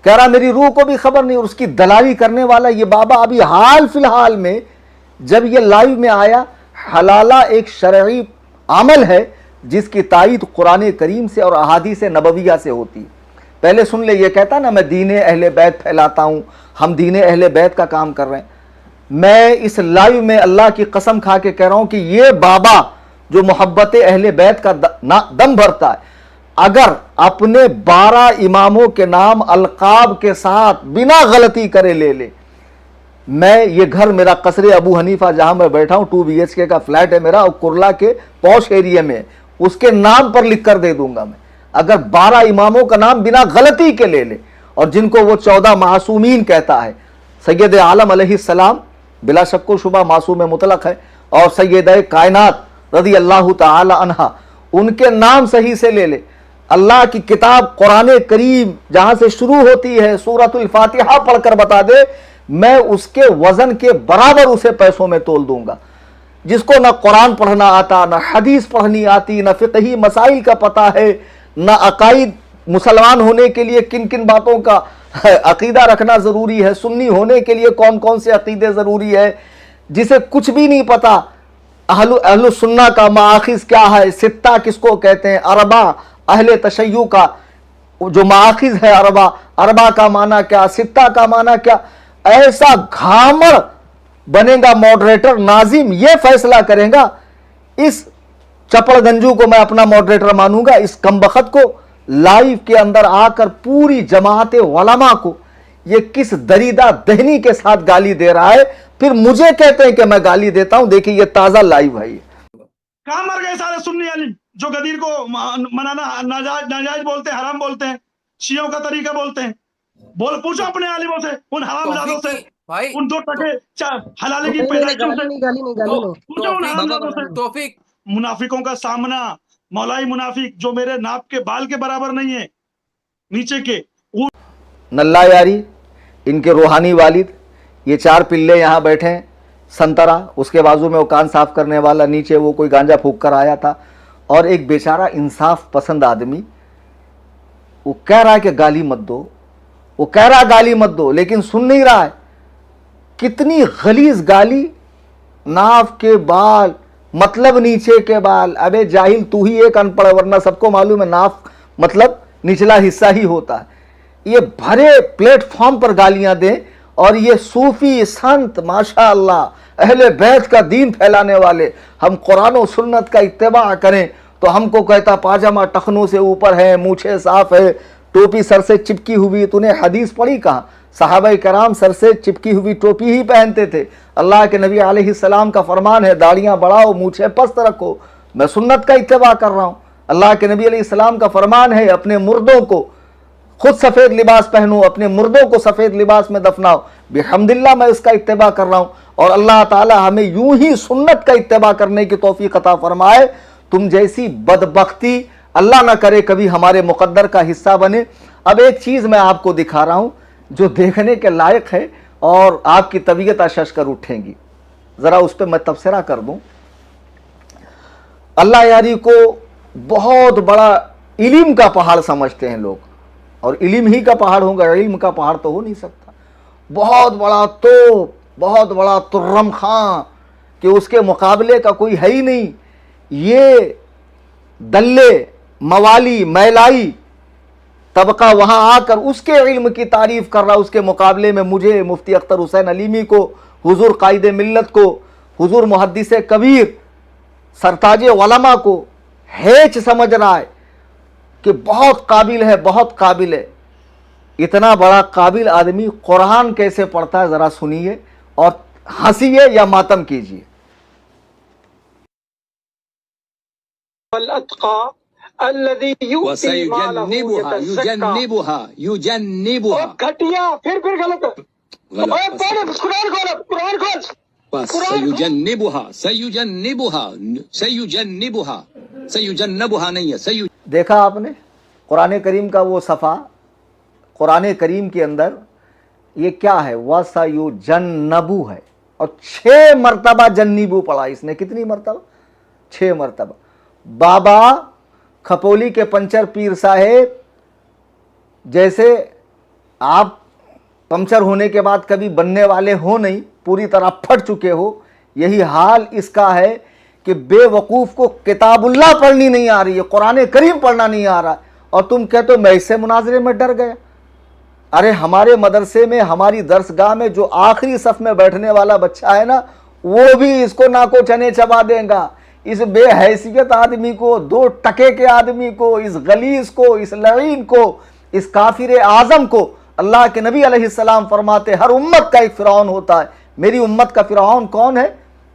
Speaker 1: कह रहा मेरी रूह को भी खबर नहीं, और उसकी दलाली करने वाला ये बाबा अभी हाल फिलहाल में जब ये लाइव में आया, हलाला एक शरई अमल है जिसकी तायीद कुरान करीम से और अहादीस नबविया से होती है। पहले सुन ले, ये कहता ना मैं दीन अहले बैत फैलाता हूं, हम दीन अहले बैत का काम कर रहे हैं। मैं इस लाइव में अल्लाह की कसम खा के कह रहा हूं कि ये बाबा जो मोहब्बत अहले बैत का दम भरता है, अगर अपने 12 इमामों के नाम अलकाब के साथ बिना गलती करे ले, मैं ये घर मेरा कसरे अबू हनीफा जहां मैं बैठा हूं 2 BHK का फ्लैट है मेरा, और कुरला के पौश एरिया में, उसके नाम पर लिख कर दे दूंगा मैं, अगर 12 इमामों का नाम बिना गलती के ले, और जिनको वो 14 मासूमीन कहता है। सैयद आलम अलैहिस्सलाम बिला शक व शुबा मासूम मुतलक है, और सैयद कायनात रदी अल्लाह ताला अन्हा, उनके नाम सही से ले। अल्लाह की किताब कुरान करीम जहां से शुरू होती है, सूरतुल फातिहा पढ़कर बता दे, मैं उसके वजन के बराबर उसे पैसों में तोल दूंगा। जिसको ना कुरान पढ़ना आता, ना हदीस पढ़नी आती, ना फिक़ही मसाइल का पता है, ना अकाईद, मुसलमान होने के लिए किन किन बातों का अकीदा रखना जरूरी है, सुन्नी होने के लिए कौन कौन से अकीदे जरूरी है, जिसे कुछ भी नहीं पता। अहलु सुन्ना का माखिज क्या है, सित्ता किसको कहते हैं, अरबा अहले तशय्यु का जो माखिज है, अरबा का माना क्या, सित्ता का माना क्या। ऐसा घामड़ बनेगा मॉडरेटर, नाजिम ये फैसला करेगा। इस चपड़गंजू को मैं अपना मॉडरेटर मानूंगा, इस कमबख्त को लाइव के अंदर आकर पूरी जमात उलमा को ये किस दरीदा दहनी के साथ गाली दे रहा है, फिर मुझे कहते हैं कि मैं गाली देता हूं। देखिए ये ताजा लाइव है।
Speaker 7: कहां मर गए सारे सुन्नी अली जो गदीर को मनाना नाजायज बोलते हैं, हराम बोलते हैं, शियों का तरीका बोलते हैं। बोल पूछो अपने आलिमों से, उन हरामजादों से, उन 2 टके हलाले की पैदाइशों से, पूछो उन हरामजादों से। मुनाफिकों का सामना, मौलाई मुनाफिक जो मेरे नाप के बाल के बराबर नहीं है, नीचे के
Speaker 1: नल्ला यारी, इनके रूहानी वालिद, ये 4 पिल्ले यहाँ बैठे हैं, संतरा, उसके बाजू में वो कान साफ करने वाला, नीचे वो कोई गांजा फूक कर आया था, और एक बेचारा इंसाफ पसंद आदमी, वो कह रहा है कि गाली मत दो, वो कह रहा है गाली मत दो, लेकिन सुन नहीं रहा है। कितनी गलीज गाली, नाफ के बाल मतलब नीचे के बाल। अबे जाहिल, तू ही एक अनपढ़, वरना सबको मालूम है नाफ मतलब निचला हिस्सा ही होता है। ये भरे प्लेटफॉर्म पर गालियां दें, और ये सूफी संत माशाअल्लाह अहले बैत का दीन फैलाने वाले, हम कुरान और सुन्नत का इत्तिबा करें तो हमको कहता पाजामा टखनों से ऊपर है, मूछे साफ है, टोपी सर से चिपकी हुई। तूने हदीस पढ़ी कहाँ? सहाबाए कराम सर से चिपकी हुई टोपी ही पहनते थे। अल्लाह के नबी अलैहिस्सलाम का फरमान है दाढ़ियां बढ़ाओ, मूछे पस्त रखो। मैं सुन्नत का इत्तिबा कर रहा हूँ। अल्लाह के नबी अलैहिस्सलाम का फरमान है अपने मुर्दों को खुद सफ़ेद लिबास पहनो, अपने मुर्दों को सफ़ेद लिबास में दफनाओ। बिहम्दिल्लाह मैं इसका इत्तिबा कर रहा हूँ, और अल्लाह ताला हमें यूं ही सुन्नत का इत्तिबा करने की तौफीक अता फरमाए। तुम जैसी बदबख्ती अल्लाह ना करे कभी हमारे मुकद्दर का हिस्सा बने। अब एक चीज़ मैं आपको दिखा रहा हूँ जो देखने के लायक है, और आपकी तबीयत अशश कर उठेंगी। ज़रा उस पर मैं तबसरा कर दूँ। अल्लाह यारी को बहुत बड़ा इल्म का पहाड़ समझते हैं लोग, اور علم ہی کا پہاڑ ہوگا, علم کا پہاڑ تو ہو نہیں سکتا. بہت بڑا توپ, بہت بڑا ترم خاں کہ اس کے مقابلے کا کوئی ہے ہی نہیں. یہ دلے موالی میلائی طبقہ وہاں آ کر اس کے علم کی تعریف کر رہا, اس کے مقابلے میں مجھے مفتی اختر حسین علیمی کو, حضور قائد ملت کو, حضور محدث کبیر سرتاج علماء کو ہیچ سمجھ رہا ہے کہ بہت قابل ہے, بہت قابل ہے. اتنا بڑا قابل آدمی قرآن کیسے پڑھتا ہے ذرا سنیے اور ہنسیے یا ماتم کیجیے.
Speaker 8: الذي يؤتي ماله يجنبها گھٹیا پھر غلط قرآن
Speaker 2: سیجنبها نہیں ہے,
Speaker 1: دیکھا آپ نے قرآن کریم کا وہ صفحہ, قرآن کریم کے اندر یہ کیا ہے, وَسَيُجَنَّبُ ہے, اور 6 مرتبہ جنبو پڑھا اس نے. کتنی مرتبہ؟ 6 مرتبہ. بابا کھپولی کے پنچر پیر صاحب جیسے آپ پنچر ہونے کے بعد کبھی بننے والے ہو نہیں, پوری طرح پھٹ چکے ہو, یہی حال اس کا ہے کہ بے وقوف کو کتاب اللہ پڑھنی نہیں آ رہی ہے, قرآن کریم پڑھنا نہیں آ رہا, اور تم کہتے ہو میں اس سے مناظرے میں ڈر گیا. ارے ہمارے مدرسے میں, ہماری درسگاہ میں جو آخری صف میں بیٹھنے والا بچہ ہے نا, وہ بھی اس کو ناکو چنے چبا دیں گا. اس بے حیثیت آدمی کو, 2 ٹکے کے آدمی کو, اس غلیظ کو, اس لعین کو, اس کافر اعظم کو. اللہ کے نبی علیہ السلام فرماتے ہر امت کا ایک فرعون ہوتا ہے. میری امت کا فرعون کون ہے؟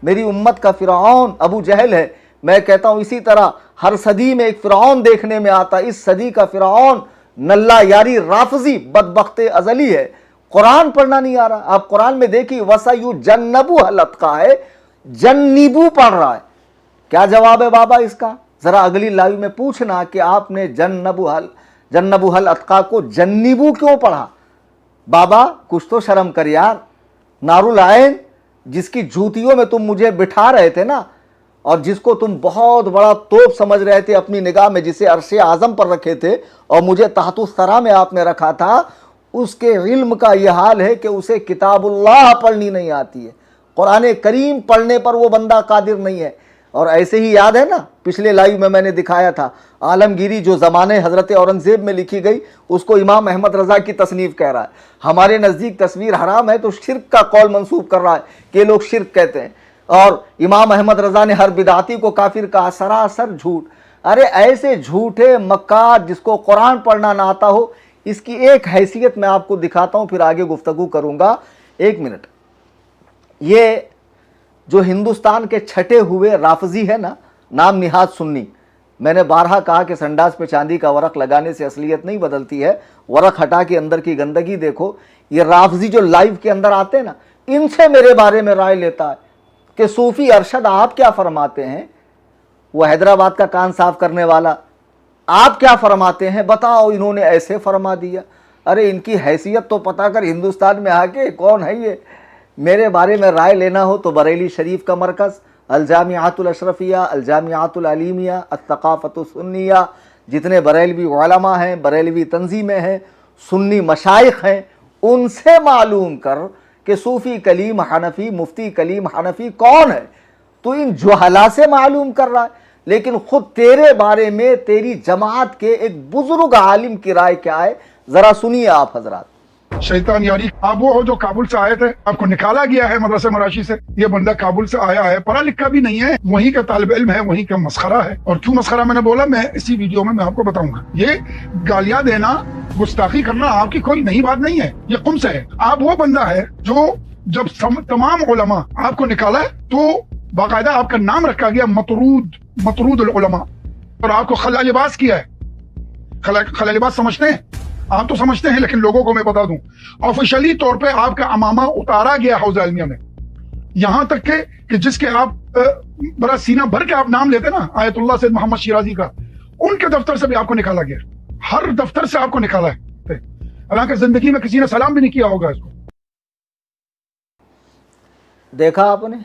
Speaker 1: میری امت کا فرعون ابو جہل ہے. میں کہتا ہوں اسی طرح ہر صدی میں ایک فرعون دیکھنے میں آتا ہے. اس صدی کا فرعون نلہ یاری رافضی بدبخت ازلی ہے. قرآن پڑھنا نہیں آ رہا. آپ قرآن میں دیکھیے وَسَيُجَنَّبُهَا الْأَتْقَى ہے, جنبو پڑھ رہا ہے. کیا جواب ہے بابا اس کا؟ ذرا اگلی لائیو میں پوچھنا کہ آپ نے جنبوها الاتقا کو جنبو کیوں پڑھا؟ بابا کچھ تو شرم کر یار. نارالعین جس کی جوتیوں میں تم مجھے بٹھا رہے تھے نا, اور جس کو تم بہت بڑا توپ سمجھ رہے تھے اپنی نگاہ میں, جسے عرش اعظم پر رکھے تھے اور مجھے تحت الثری میں آپ نے رکھا تھا, اس کے علم کا یہ حال ہے کہ اسے کتاب اللہ پڑھنی نہیں آتی ہے. قرآن کریم پڑھنے پر وہ بندہ قادر نہیں ہے. اور ایسے ہی یاد ہے نا پچھلے لائیو میں نے دکھایا تھا عالمگیری جو زمانے حضرت اورنگزیب میں لکھی گئی, اس کو امام احمد رضا کی تصنیف کہہ رہا ہے. ہمارے نزدیک تصویر حرام ہے تو شرک کا قول منسوب کر رہا ہے کہ لوگ شرک کہتے ہیں, اور امام احمد رضا نے ہر بدعتی کو کافر کہا. سراسر جھوٹ. ارے ایسے جھوٹے مکار جس کو قرآن پڑھنا نہ آتا ہو, اس کی ایک حیثیت میں آپ کو دکھاتا ہوں, پھر آگے گفتگو کروں گا. 1 منٹ. یہ جو ہندوستان کے چھٹے ہوئے رافضی ہے نا, نام نہاد سنی, میں نے بارہا کہا کہ سنڈاس پہ چاندی کا ورق لگانے سے اصلیت نہیں بدلتی ہے, ورق ہٹا کے اندر کی گندگی دیکھو. یہ رافضی جو لائیو کے اندر آتے ہیں نا, ان سے میرے بارے میں رائے لیتا ہے کہ صوفی ارشد آپ کیا فرماتے ہیں. وہ حیدرآباد کا کان صاف کرنے والا, آپ کیا فرماتے ہیں بتاؤ, انہوں نے ایسے فرما دیا. ارے ان کی حیثیت تو پتا کر ہندوستان میں آ کے کون ہے یہ. میرے بارے میں رائے لینا ہو تو بریلی شریف کا مرکز, الجامعات الاشرفیہ, الجامعات العلیمیہ, الثقافت السنیہ, جتنے بریلوی علماء ہیں, بریلوی تنظیمیں ہیں, سنی مشائخ ہیں, ان سے معلوم کر کہ صوفی کلیم حنفی, مفتی کلیم حنفی کون ہے. تو ان جہلا سے معلوم کر رہا ہے, لیکن خود تیرے بارے میں تیری جماعت کے ایک بزرگ عالم کی رائے کیا ہے, ذرا سنیے آپ حضرات.
Speaker 9: شیطان یاری, آپ وہ ہو جو کابل سے آئے تھے, آپ کو نکالا گیا ہے مدرسہ مراشی سے. یہ بندہ کابل سے آیا ہے, پڑھا لکھا بھی نہیں ہے, وہیں کا طالب علم ہے, وہیں کا مسخرہ ہے. اور کیوں مسخرہ میں نے بولا, میں اسی ویڈیو میں آپ کو بتاؤں گا. یہ گالیاں دینا, گستاخی کرنا آپ کی کوئی نئی بات نہیں ہے, یہ قم سے ہے. آپ وہ بندہ ہے جو جب تمام علماء آپ کو نکالا تو باقاعدہ آپ کا نام رکھا گیا مطرود العلماء, اور آپ کو خلا لباس کیا ہے. خلا لباس سمجھتے ہیں آپ؟ تو سمجھتے ہیں, لیکن لوگوں کو میں بتا دوں, آفیشلی طور پہ آپ کا امامہ اتارا گیا حوض علمیہ میں. یہاں تک کہ جس کے آپ بڑا سینہ بھر کے آپ نام لیتے نا, آیت اللہ سید محمد شیرازی کا, ان کے دفتر سے بھی آپ کو نکالا گیا. ہر دفتر سے آپ کو نکالا ہے, حالانکہ زندگی میں کسی نے سلام بھی نہیں کیا ہوگا اس کو.
Speaker 1: دیکھا آپ نے,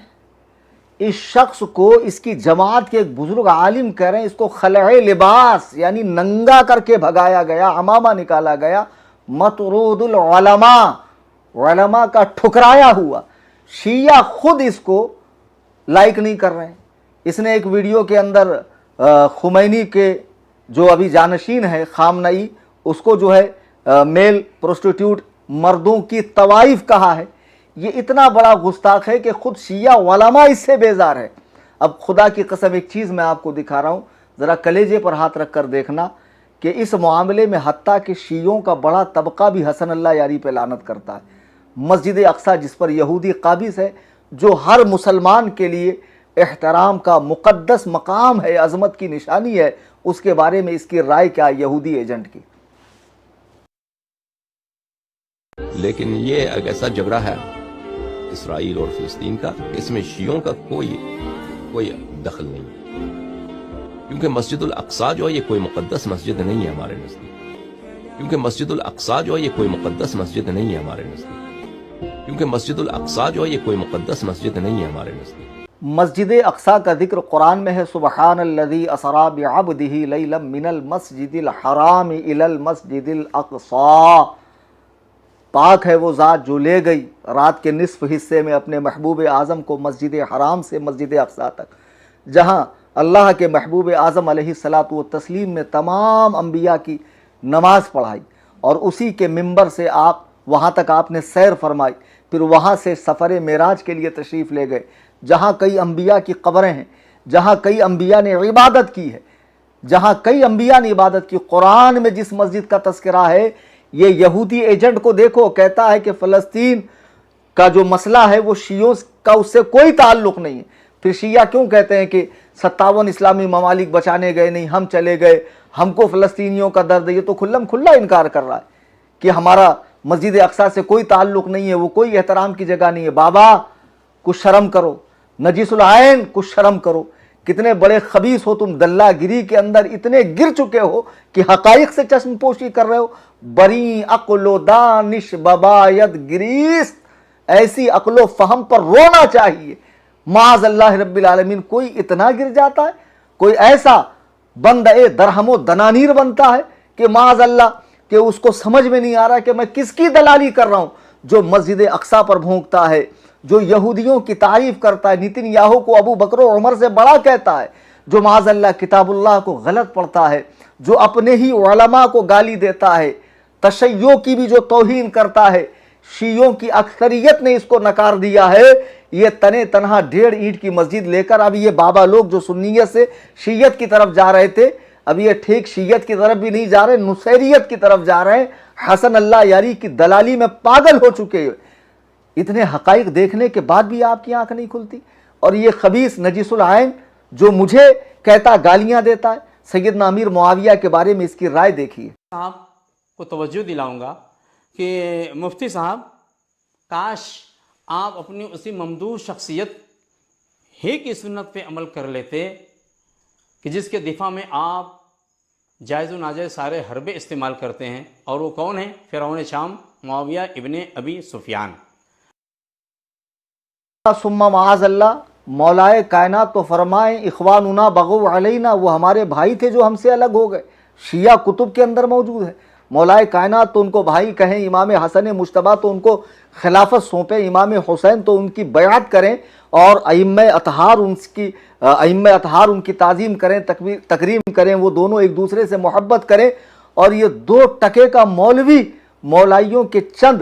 Speaker 1: اس شخص کو اس کی جماعت کے ایک بزرگ عالم کہہ رہے ہیں اس کو خلع لباس یعنی ننگا کر کے بھگایا گیا، عمامہ نکالا گیا، مطرود العلماء، علماء کا ٹھکرایا ہوا۔ شیعہ خود اس کو لائک نہیں کر رہے ہیں۔ اس نے ایک ویڈیو کے اندر خمینی کے جو ابھی جانشین ہے خامنئی، اس کو جو ہے میل پروسٹیٹیوٹ مردوں کی طوائف کہا ہے۔ یہ اتنا بڑا گستاخ ہے کہ خود شیعہ علماء اس سے بیزار ہے۔ اب خدا کی قسم ایک چیز میں آپ کو دکھا رہا ہوں، ذرا کلیجے پر ہاتھ رکھ کر دیکھنا کہ اس معاملے میں حتیٰ کہ شیعوں کا بڑا طبقہ بھی حسن اللہ یاری پہ لعنت کرتا ہے۔ مسجد اقصیٰ جس پر یہودی قابض ہے، جو ہر مسلمان کے لیے احترام کا مقدس مقام ہے، عظمت کی نشانی ہے، اس کے بارے میں اس کی رائے کیا یہودی ایجنٹ کی؟
Speaker 10: لیکن یہ ایک ایسا جبرا ہے اسرائیل اور فلسطین کا، اس میں شیعوں کا کوئی دخل نہیں ہے، کیونکہ مسجد الاقصیٰ جو ہے یہ کوئی مقدس مسجد نہیں ہے ہمارے نزدیک، کیونکہ مسجد الاقصیٰ جو ہے یہ کوئی مقدس مسجد نہیں ہے ہمارے نزدیک، کیونکہ مسجد الاقصیٰ جو ہے یہ کوئی مقدس مسجد نہیں ہے ہمارے نزدیک۔
Speaker 1: مسجد اقصیٰ کا ذکر قرآن میں ہے، سبحان الذی اسریٰ بعبدہ لیلا من المسجد الحرام الی المسجد الاقصیٰ، پاک ہے وہ ذات جو لے گئی رات کے نصف حصے میں اپنے محبوب اعظم کو مسجد حرام سے مسجد اقصیٰ تک، جہاں اللہ کے محبوب اعظم علیہ الصلاۃ والتسلیم نے تمام انبیاء کی نماز پڑھائی، اور اسی کے منبر سے آپ وہاں تک آپ نے سیر فرمائی، پھر وہاں سے سفر معراج کے لیے تشریف لے گئے، جہاں کئی انبیاء کی قبریں ہیں، جہاں کئی انبیاء نے عبادت کی ہے، جہاں کئی انبیاء نے عبادت کی۔ قرآن میں جس مسجد کا تذکرہ ہے، یہ یہودی ایجنٹ کو دیکھو، کہتا ہے کہ فلسطین کا جو مسئلہ ہے وہ شیعوں کا اس سے کوئی تعلق نہیں ہے۔ پھر شیعہ کیوں کہتے ہیں کہ 57 اسلامی ممالک بچانے گئے نہیں، ہم چلے گئے، ہم کو فلسطینیوں کا درد ہے؟ یہ تو کھلم کھلا انکار کر رہا ہے کہ ہمارا مسجد اقصیٰ سے کوئی تعلق نہیں ہے، وہ کوئی احترام کی جگہ نہیں ہے۔ بابا کچھ شرم کرو، نجیس العین کچھ شرم کرو، کتنے بڑے خبیث ہو تم، دلہ گری کے اندر اتنے گر چکے ہو کہ حقائق سے چشم پوشی کر رہے ہو۔ بری عقل و دانش بباید گریست، ایسی عقل و فہم پر رونا چاہیے۔ معاذ اللہ رب العالمین، کوئی اتنا گر جاتا ہے، کوئی ایسا بندہ درہم و دنانیر بنتا ہے کہ معاذ اللہ کہ اس کو سمجھ میں نہیں آ رہا کہ میں کس کی دلالی کر رہا ہوں، جو مسجد اقصیٰ پر بھونکتا ہے، جو یہودیوں کی تعریف کرتا ہے، نیتن یاہو کو ابو بکر و عمر سے بڑا کہتا ہے، جو معاذ اللہ کتاب اللہ کو غلط پڑھتا ہے، جو اپنے ہی علماء کو گالی دیتا ہے، تشیع کی بھی جو توہین کرتا ہے۔ شیعوں کی اکثریت نے اس کو نکار دیا ہے۔ یہ تنے تنہا 1.5 اینٹ کی مسجد لے کر اب یہ بابا لوگ جو سنیت سے شیعت کی طرف جا رہے تھے، اب یہ ٹھیک شیعت کی طرف بھی نہیں جا رہے، نصیریت کی طرف جا رہے ہیں، حسن اللہ یاری کی دلالی میں پاگل ہو چکے۔ اتنے حقائق دیکھنے کے بعد بھی آپ کی آنکھ نہیں کھلتی؟ اور یہ خبیث نجیس العین جو مجھے کہتا گالیاں دیتا ہے، سیدنا امیر معاویہ کے بارے میں اس کی رائے دیکھیے۔
Speaker 3: صاحب کو توجہ دلاؤں گا کہ مفتی صاحب، کاش آپ اپنی اسی ممدوح شخصیت ہی کی سنت پہ عمل کر لیتے کہ جس کے دفاع میں آپ جائز و ناجائز سارے حربے استعمال کرتے ہیں، اور وہ کون ہیں؟ فرعون شام معاویہ ابن ابی سفیان۔
Speaker 1: ثم معاذ اللہ، مولائے کائنات تو فرمائیں اخواننا بغو علینا، وہ ہمارے بھائی تھے جو ہم سے الگ ہو گئے۔ شیعہ کتب کے اندر موجود ہے، مولائے کائنات تو ان کو بھائی کہیں، امام حسن مجتبیٰ تو ان کو خلافت سونپیں، امام حسین تو ان کی بیعت کریں، اور ائمہ اطہار ان کی تعظیم کریں، تکریم کریں، وہ دونوں ایک دوسرے سے محبت کریں۔ اور یہ 2 ٹکے کا مولوی مولائیوں کے چند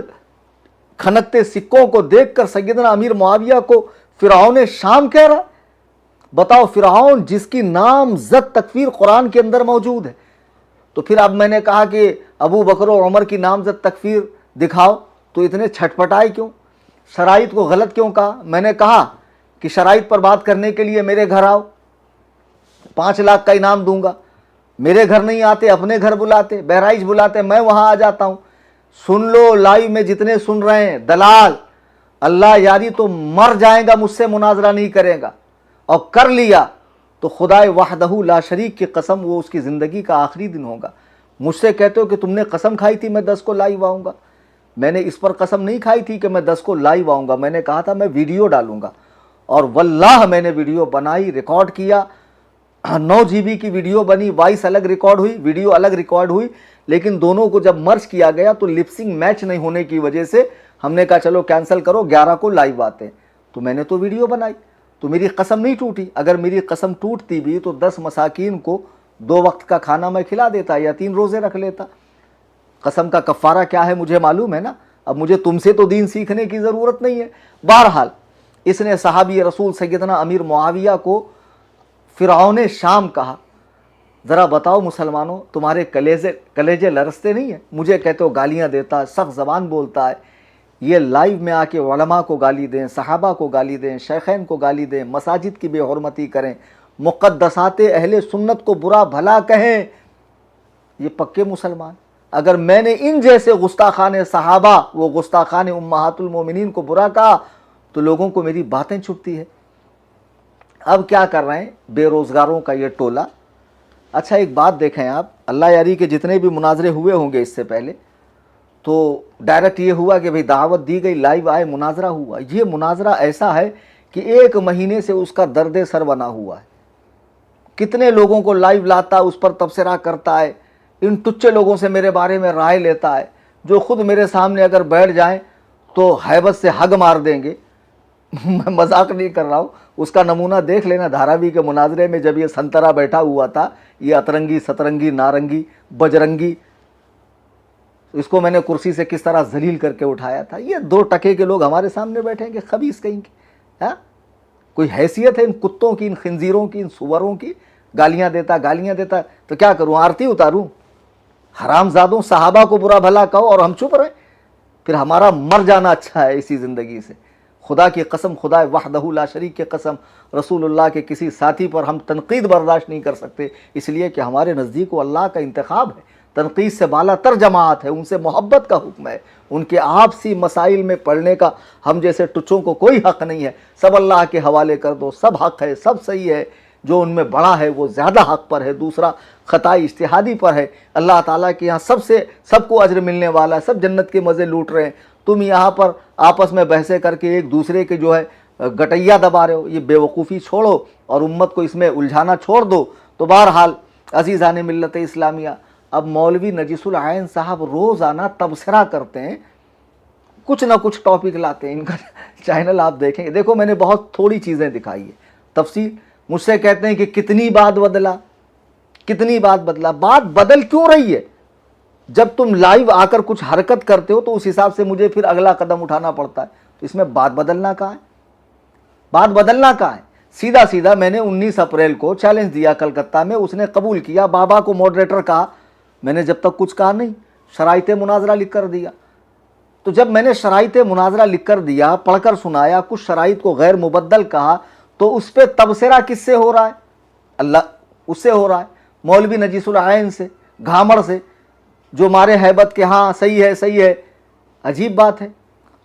Speaker 1: کھنکتے سکوں کو دیکھ کر سیدنا امیر معاویہ کو فرعون شام کہہ رہا۔ بتاؤ، فرعون جس کی نام زد تکفیر قرآن کے اندر موجود ہے، تو پھر اب میں نے کہا کہ ابو بکر و عمر کی نامزد تکفیر دکھاؤ، تو اتنے چھٹپٹائے کیوں؟ شرائط کو غلط کیوں کہا؟ میں نے کہا کہ شرائط پر بات کرنے کے لیے میرے گھر آؤ، 5 لاکھ کا انعام دوں گا۔ میرے گھر نہیں آتے، اپنے گھر بلاتے، بہرائچ بلاتے، میں وہاں آ جاتا ہوں۔ سن لو، لائیو میں جتنے سن رہے ہیں، دلال اللہ یاری تو مر جائے گا، مجھ سے مناظرہ نہیں کرے گا، اور کر لیا تو خدائے وحدہ لا شریک کی قسم وہ اس کی زندگی کا آخری دن ہوگا۔ مجھ سے کہتے ہو کہ تم نے قسم کھائی تھی میں 10 کو لائیو آؤں گا، میں نے اس پر قسم نہیں کھائی تھی کہ میں 10 کو لائیو آؤں گا، میں نے کہا تھا میں ویڈیو ڈالوں گا، और वल्लाह मैंने वीडियो बनाई, रिकॉर्ड किया, 9 GB की वीडियो बनी, वॉइस अलग रिकॉर्ड हुई, वीडियो अलग रिकॉर्ड हुई, लेकिन दोनों को जब मर्ज किया गया तो लिपसिंग मैच नहीं होने की वजह से हमने कहा चलो कैंसिल करो, 11 को लाइव आते हैं। तो मैंने तो वीडियो बनाई, तो मेरी कसम नहीं टूटी। अगर मेरी कसम टूटती भी तो 10 मसाकीन को 2 वक्त का खाना मैं खिला देता या 3 रोज़े रख लेता। कसम का कफ़ारा क्या है मुझे मालूम है ना। अब मुझे तुमसे तो दीन सीखने की ज़रूरत नहीं है। बहरहाल इसने सहाबी रसूल सैयदना अमीर मुआविया को फ़िरऔन शाम कहा। ज़रा बताओ मुसलमानों, तुम्हारे कलेजे लरसते नहीं है? मुझे कहते हो गालियाँ देता है, सख्त ज़बान बोलता है। ये लाइव में आके उलमा को गाली दें, सहाबा को गाली दें, शेखैन को गाली दें, मसाजिद की बेहुरमती करें, मुक़द्दसात अहले सुन्नत को बुरा भला कहें, ये पक्के मुसलमान। अगर मैंने इन जैसे गुस्ताखान सहाबा व गुस्ताखान उम्महातुल मोमिनीन को बुरा कहा तो लोगों को मेरी बातें छुपती है। अब क्या कर रहे हैं बेरोज़गारों का ये टोला। अच्छा एक बात देखें आप, अल्लाह यारी के जितने भी मुनाजरे हुए होंगे इससे पहले, तो डायरेक्ट ये हुआ कि भाई दावत दी गई, लाइव आए, मुनाजरा हुआ। ये मुनाजरा ऐसा है कि 1 महीने से उसका दर्द सर बना हुआ है। कितने लोगों को लाइव लाता है, उस पर तबसरा करता है, इन टुच्चे लोगों से मेरे बारे में राय लेता है, जो खुद मेरे सामने अगर बैठ जाएं तो हैबत से हग मार देंगे। मैं मजाक नहीं कर रहा हूँ। उसका नमूना देख लेना धारावी के मुनाजरे में, जब ये संतरा बैठा हुआ था, ये अतरंगी, सतरंगी, नारंगी, बजरंगी, इसको मैंने कुर्सी से किस तरह जलील करके उठाया था। ये 2 टके के लोग हमारे सामने बैठेंगे, खबीस कहीं के। हाँ, कोई हैसियत है इन कुत्तों की, इन खिंजीरों की, इन सुवरों की? गालियाँ देता तो क्या करूँ, आरती उतारूँ? हरामजादों, सहाबा को बुरा भला कहो और हम चुप रहे, फिर हमारा मर जाना अच्छा है इसी ज़िंदगी से। खुदा की कसम, खुदा वहदहू ला शरीक की कसम, रसूलुल्लाह के किसी साथी पर हम तनकीद बर्दाश्त नहीं कर सकते, इसलिए कि हमारे नज़दीक वो अल्लाह का इंतखाब है। तनकीद से बाला तर जमात है, उनसे मोहब्बत का हुक्म है, उनके आपसी मसाइल में पढ़ने का हम जैसे टुच्चों को कोई हक़ नहीं है। सब अल्लाह के हवाले कर दो, सब हक़ है, सब सही है। जो उनमें बड़ा है वो ज़्यादा हक़ पर है, दूसरा ख़ताई इज्तिहादी पर है। अल्लाह ताला के यहाँ सबको अज्र मिलने वाला है, सब जन्नत के मज़े लूट रहे हैं। तुम यहाँ पर आपस में बहसें करके एक दूसरे के जो है गटैया दबा रहे हो। ये बेवकूफ़ी छोड़ो और उम्मत को इसमें उलझाना छोड़ दो। तो बहरहाल अज़ीज़ान मिल्लत इस्लामिया, अब मौलवी नजीसुल आयन साहब रोज़ाना तबसरा करते हैं, कुछ ना कुछ टॉपिक लाते हैं। इनका चैनल आप देखेंगे, देखो मैंने बहुत थोड़ी चीज़ें दिखाई है तफसील। मुझसे कहते हैं कि कितनी बात बदला। बात बदल क्यों रही है? जब तुम लाइव आकर कुछ हरकत करते हो तो उस हिसाब से मुझे फिर अगला कदम उठाना पड़ता है। तो इसमें बात बदलना कहाँ है? सीधा सीधा मैंने 19 अप्रैल को चैलेंज दिया कलकत्ता में, उसने कबूल किया, बाबा को मॉडरेटर कहा। मैंने जब तक कुछ कहा नहीं, शराइते मुनाजरा लिख कर दिया। तो जब मैंने शराइते मुनाजरा लिख कर दिया, पढ़कर सुनाया, कुछ शराइत को गैर मुबद्दल कहा, तो उस पर तबसरा किससे हो रहा है? अल्लाह उससे हो रहा है, मौलवी नजीसुल आयन से, घामड़ से, जो मारे हैबत के हाँ सही है। अजीब बात है।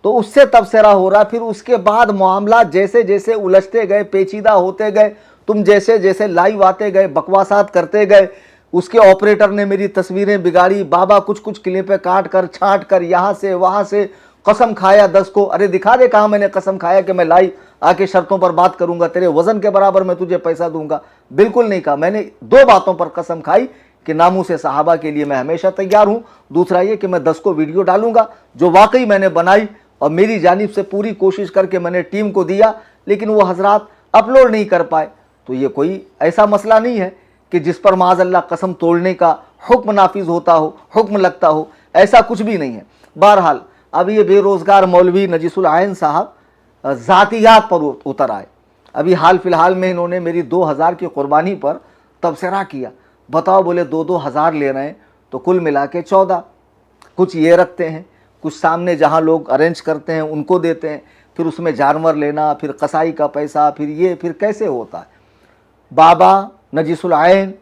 Speaker 1: तो उससे तबसरा हो रहा। फिर उसके बाद मामला जैसे जैसे उलझते गए, पेचीदा होते गए, तुम जैसे जैसे लाइव आते गए, बकवासात करते गए, उसके ऑपरेटर ने मेरी तस्वीरें बिगाड़ी, बाबा कुछ क्लिपें काट कर छांट कर यहाँ से वहाँ से कसम खाया 10 को। अरे दिखा दे कहाँ मैंने कसम खाया कि मैं लाइव आके शर्तों पर बात करूंगा, तेरे वजन के बराबर मैं तुझे पैसा दूंगा। बिल्कुल नहीं कहा। मैंने 2 बातों पर कसम खाई कि नामूस सहाबा के लिए मैं हमेशा तैयार हूँ। दूसरा ये कि मैं 10 को वीडियो डालूंगा जो वाकई मैंने बनाई और मेरी जानिब से पूरी कोशिश करके मैंने टीम को दिया, लेकिन वो हजरात अपलोड नहीं कर पाए। तो ये कोई ऐसा मसला नहीं है कि जिस पर माज़अल्लाह कसम तोड़ने का हुक्म नाफिज होता हो, हुक्म लगता हो, ऐसा कुछ भी नहीं है। बहरहाल अब ये बेरोज़गार मौलवी नजीसुल आयन साहब ज़ातियात पर उतर आए। अभी हाल फिलहाल में इन्होंने मेरी 2000 की कुर्बानी पर तबसरा किया। बताओ, बोले 2-2 हज़ार ले रहे हैं, तो कुल मिला के 14। कुछ ये रखते हैं, कुछ सामने जहाँ लोग अरेंज करते हैं उनको देते हैं, फिर उसमें जानवर लेना, फिर कसाई का पैसा, फिर कैसे होता है। बाबा नजीसुल आयन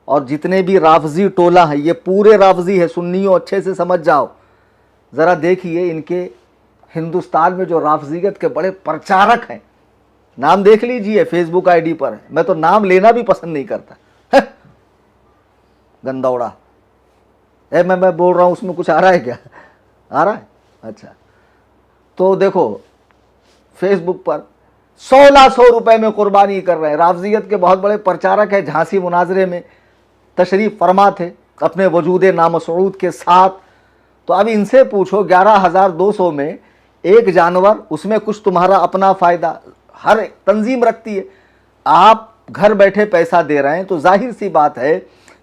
Speaker 1: और जितने भी राफजी टोला है, ये पूरे राफजी है, सुन्नियों अच्छे से समझ जाओ। ज़रा देखिए इनके हिंदुस्तान में जो राफजियत के बड़े प्रचारक हैं, नाम देख लीजिए, फेसबुक आईडी पर है। मैं तो नाम लेना भी पसंद नहीं करता। गंदौड़ा मैं बोल रहा हूँ, उसमें कुछ आ रहा है क्या? आ रहा है? अच्छा, तो देखो फेसबुक पर 1600 रुपए में कुर्बानी कर रहे हैं। राफजियत के बहुत बड़े प्रचारक हैं, झांसी मुनाजरे में तशरीफ फरमा थे अपने वजूद नामसूद के साथ। तो अब इनसे पूछो 11,200 में एक जानवर, उसमें कुछ तुम्हारा अपना फ़ायदा, हर तंजीम रखती है, आप घर बैठे पैसा दे रहे हैं, तो जाहिर सी बात है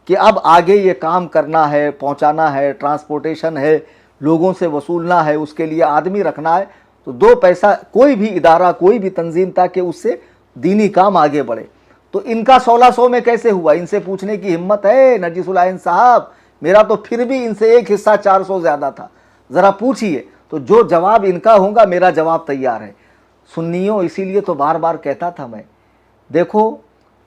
Speaker 1: कि अब आगे ये काम करना है, पहुंचाना है, ट्रांसपोर्टेशन है, लोगों से वसूलना है, उसके लिए आदमी रखना है, तो दो पैसा कोई भी इदारा, कोई भी तंजीम, ताकि उससे दीनी काम आगे बढ़े। तो इनका 1600 में कैसे हुआ? इनसे पूछने की हिम्मत है नजीसुल आइन साहब? मेरा तो फिर भी इनसे एक हिस्सा 400 ज़्यादा था, ज़रा पूछिए। तो जो जवाब इनका होगा, मेरा जवाब तैयार है। सुन्नियों, इसीलिए तो बार बार कहता था मैं, देखो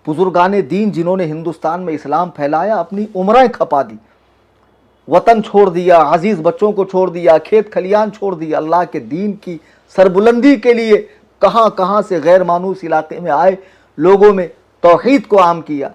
Speaker 1: बुजुर्गान दीन जिन्होंने हिंदुस्तान में इस्लाम फैलाया, अपनी उम्रें खपा दी, वतन छोड़ दिया, अजीज़ बच्चों को छोड़ दिया, खेत खलियान छोड़ दिया, अल्लाह के दीन की सरबुलंदी के लिए कहाँ कहाँ से गैर मानूस इलाके में आए, लोगों में तौहीद को आम किया,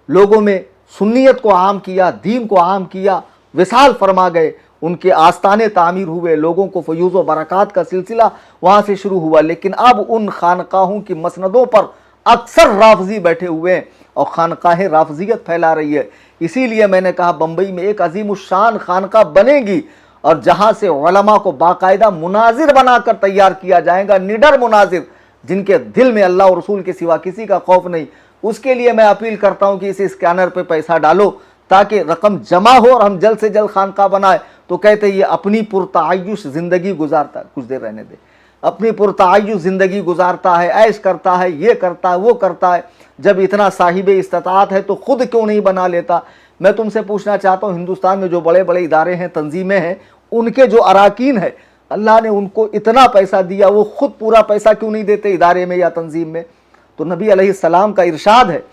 Speaker 1: लोगों में सुन्नियत को आम किया, दीन को आम किया, विसाल फरमा गए, उनके आस्ताने तामीर हुए, लोगों को फयूज़ व बरक़ात का सिलसिला वहाँ से शुरू हुआ। लेकिन अब उन खानकाहों की मसनदों पर अक्सर राफजी बैठे हुए हैं और खानकाहें राफजियत फैला रही है। इसीलिए मैंने कहा बम्बई में एक अजीमुशान खानका बनेगी और जहाँ से उलमा को बाकायदा मुनाजिर बनाकर तैयार किया जाएगा, निडर मुनाजिर जिनके दिल में अल्लाह और रसूल के सिवा किसी का खौफ नहीं। उसके लिए मैं अपील करता हूँ कि इस स्कैनर पे पैसा डालो ताकि रकम जमा हो और हम जल्द से जल्द खानका बनाए। तो कहते ये अपनी पुरतायुश ज़िंदगी गुजारता, कुछ देर रहने दे, अपनी पुरतायुश ज़िंदगी गुजारता है, ऐश करता है, ये करता है, वो करता है। जब इतना साहिब इस्तात है तो ख़ुद क्यों नहीं बना लेता? मैं तुमसे पूछना चाहता हूँ, हिंदुस्तान में जो बड़े बड़े इदारे हैं, तंजीमें हैं, उनके जो अराकीन है, अल्लाह ने उनको इतना पैसा दिया, वो खुद पूरा पैसा क्यों नहीं देते इदारे में या तंजीम में? तो नबी अलैहिस्सलाम का इरशाद है,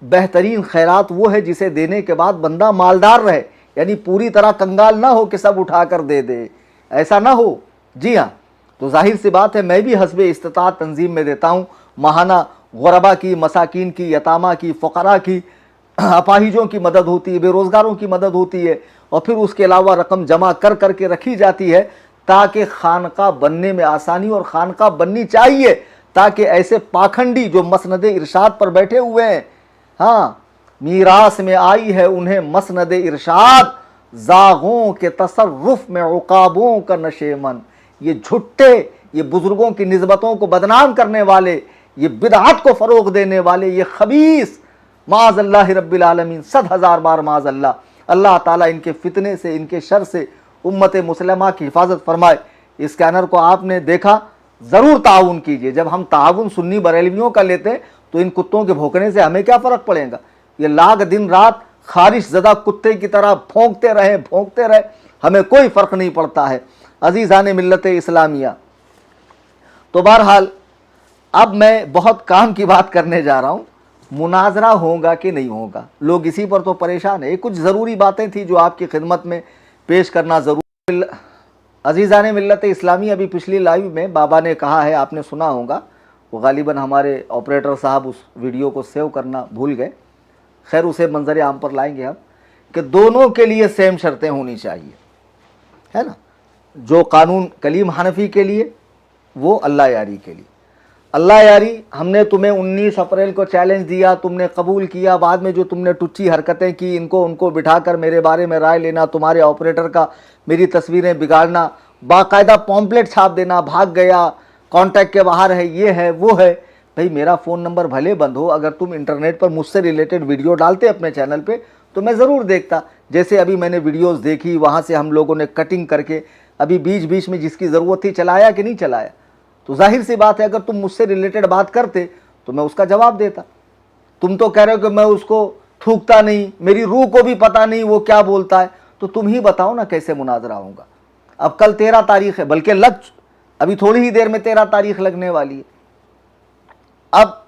Speaker 1: बेहतरीन खैरात वो है जिसे देने के बाद बंदा मालदार रहे, यानी पूरी तरह कंगाल ना हो कि सब उठा कर दे दे, ऐसा ना हो। जी हाँ, तो जाहिर सी बात है मैं भी हस्बे इस्तात तंजीम में देता हूँ, माहाना गुरबा की, मसाकिन की, यतामा की, फ़क़रा की, अपाहिजों की मदद होती है, बेरोज़गारों की मदद होती है, और फिर उसके अलावा रकम जमा कर कर के रखी जाती है ताकि खानका बनने में आसानी, और खानका बननी चाहिए ताकि ऐसे पाखंडी जो मसनद इरशाद पर बैठे हुए हैं, हाँ, मीरास में आई है उन्हें मसनद इरशाद, जागों के तसर्रुफ में उकाबों का नशेमन, ये झुट्टे, ये बुजुर्गों की निस्बतों को बदनाम करने वाले, ये बिदअत को फ़रोग़ देने वाले, ये खबीस, माज़अल्लाह रब्बिल आलमीन, 100,000 बार माज़अल्लाह, अल्लाह ताला इनके फितने से, इनके शर से उम्मत मुसलमा की हिफाजत फरमाए। इस स्कैनर को आपने देखा, ज़रूर ताउन कीजिए। जब हम ताउन सुन्नी बरेलवियों का लेते तो इन कुत्तों के भौंकने से हमें क्या फ़र्क पड़ेगा? ये लाख दिन रात खारिश ज़दा कुत्ते की तरह भौंकते रहे, हमें कोई फ़र्क नहीं पड़ता है। अज़ीज़ान मिल्लत इस्लामिया, तो बहरहाल अब मैं बहुत काम की बात करने जा रहा हूँ। मुनाजरा होगा कि नहीं होगा, लोग इसी पर तो परेशान है। कुछ ज़रूरी बातें थी जो आपकी खिदमत में पेश करना ज़रूरी। अज़ीज़ान मिल्लत इस्लामी, अभी पिछली लाइव में बाबा ने कहा है, आपने सुना होगा, वो गालिबन हमारे ऑपरेटर साहब उस वीडियो को सेव करना भूल गए, खैर उसे मंजर आम पर लाएंगे हम, कि दोनों के लिए सेम शर्तें होनी चाहिए, है ना। जो कानून कलीम हनफी के लिए, वो अल्लाह यारी के लिए। अल्लाह यारी, हमने तुम्हें 19 अप्रैल को चैलेंज दिया, तुमने कबूल किया, बाद में जो तुमने टुच्ची हरकतें की, इनको उनको बिठाकर मेरे बारे में राय लेना, तुम्हारे ऑपरेटर का मेरी तस्वीरें बिगाड़ना, बाकायदा पॉम्पलेट छाप देना, भाग गया, कॉन्टैक्ट के बाहर है, ये है, वो है। भाई मेरा फ़ोन नंबर भले बंद हो, अगर तुम इंटरनेट पर मुझसे रिलेटेड वीडियो डालते अपने चैनल पे तो मैं ज़रूर देखता। जैसे अभी मैंने वीडियोस देखी, वहाँ से हम लोगों ने कटिंग करके अभी बीच बीच में जिसकी ज़रूरत थी चलाया कि नहीं चलाया। तो जाहिर सी बात है, अगर तुम मुझसे रिलेटेड बात करते तो मैं उसका जवाब देता। तुम तो कह रहे हो कि मैं उसको थूकता नहीं, मेरी रूह को भी पता नहीं वो क्या बोलता है, तो तुम ही बताओ ना कैसे मुनाजरा होगा। अब कल 13 तारीख है, बल्कि अभी थोड़ी ही देर में 13 तारीख लगने वाली है। अब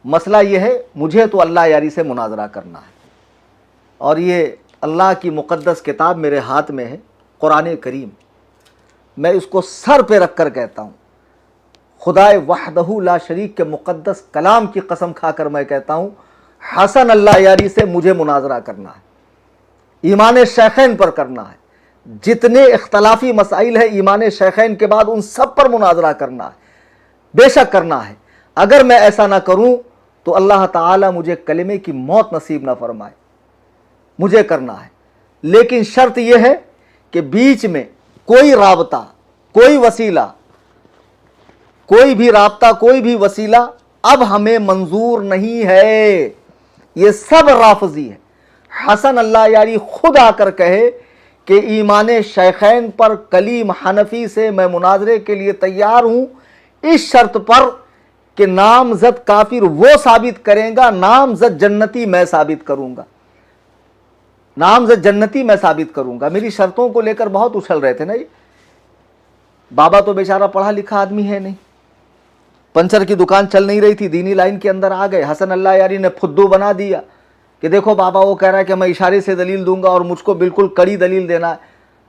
Speaker 1: मसला ये है, मुझे तो अल्लाह यारी से मुनाजरा करना है, और ये अल्लाह की मुक़द्दस किताब मेरे हाथ में है, कुरान करीम। मैं इसको सर पे रख कर कहता हूँ, खुदाए वहदहू ला शरीक के मुक़द्दस कलाम की कसम खाकर मैं कहता हूँ, हसन अल्लाह यारी से मुझे मुनाजरा करना है, ईमान शैखैन पर करना है। जितने इख्तलाफी मसाइल है ईमान शैखैन के बाद, उन सब पर मुनाजरा करना है, बेशक करना है। اگر میں ایسا نہ کروں تو اللہ تعالیٰ مجھے کلمے کی موت نصیب نہ فرمائے، مجھے کرنا ہے۔ لیکن شرط یہ ہے کہ بیچ میں کوئی رابطہ، کوئی وسیلہ، کوئی بھی رابطہ، کوئی بھی وسیلہ اب ہمیں منظور نہیں ہے۔ یہ سب رافضی ہے۔ حسن اللہ یاری خود آ کر کہے کہ ایمان شیخین پر کلیم حنفی سے میں مناظرے کے لیے تیار ہوں، اس شرط پر کہ نامزد کافر وہ ثابت کریں گا، نامزد جنتی میں ثابت کروں گا، نامزد جنتی میں ثابت کروں گا۔ میری شرطوں کو لے کر بہت اچھل رہے تھے نا۔ یہ بابا تو بیچارہ پڑھا لکھا آدمی ہے نہیں، پنچر کی دکان چل نہیں رہی تھی، دینی لائن کے اندر آ گئے، حسن اللہ یاری نے پھدو بنا دیا کہ دیکھو بابا وہ کہہ رہا ہے کہ میں اشارے سے دلیل دوں گا اور مجھ کو بالکل کڑی دلیل دینا ہے۔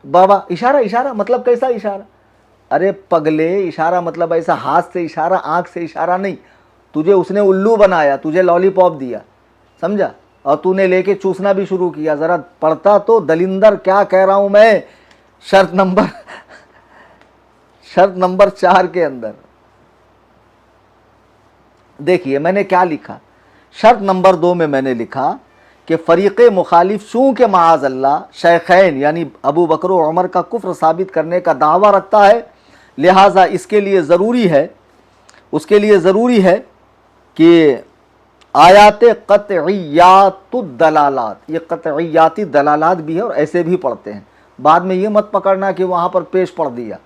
Speaker 1: بابا اشارہ مطلب کیسا اشارہ؟ ارے پگلے، اشارہ مطلب ایسا ہاتھ سے اشارہ، آنکھ سے اشارہ نہیں۔ تجھے اس نے الو بنایا، تجھے لالی پاپ دیا، سمجھا، اور تو نے لے کے چوسنا بھی شروع کیا۔ ذرا پڑھتا تو دلندر کیا کہہ رہا ہوں میں۔ شرط نمبر 4 کے اندر دیکھیے میں نے کیا لکھا۔ شرط نمبر 2 میں میں نے لکھا کہ فریق مخالف چونکہ معاذ اللہ شیخین یعنی ابو بکر و عمر کا کفر ثابت کرنے کا دعویٰ رکھتا ہے، لہٰذا اس کے لیے ضروری ہے کہ آیات قطعیات الدلالات، یہ قطعیاتی دلالات بھی ہے اور ایسے بھی پڑھتے ہیں، بعد میں یہ مت پکڑنا کہ وہاں پر پیش پڑھ دیا۔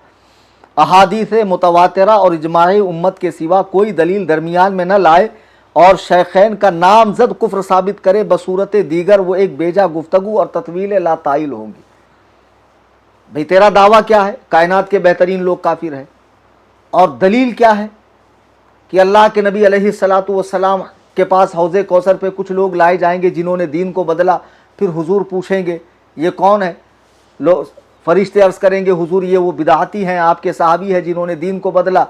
Speaker 1: احادیث متواترہ اور اجماع امت کے سوا کوئی دلیل درمیان میں نہ لائے اور شیخین کا نامزد کفر ثابت کرے، بصورت دیگر وہ ایک بیجا گفتگو اور تطویل لا طائل ہوں گی۔ بھئی تیرا دعویٰ کیا ہے؟ کائنات کے بہترین لوگ کافر ہیں، اور دلیل کیا ہے کہ اللہ کے نبی علیہ السلام کے پاس حوض کوثر پہ کچھ لوگ لائے جائیں گے جنہوں نے دین کو بدلا، پھر حضور پوچھیں گے یہ کون ہے؟ فرشتے عرض کریں گے حضور یہ وہ بدعتی ہیں، آپ کے صحابی ہیں جنہوں نے دین کو بدلا،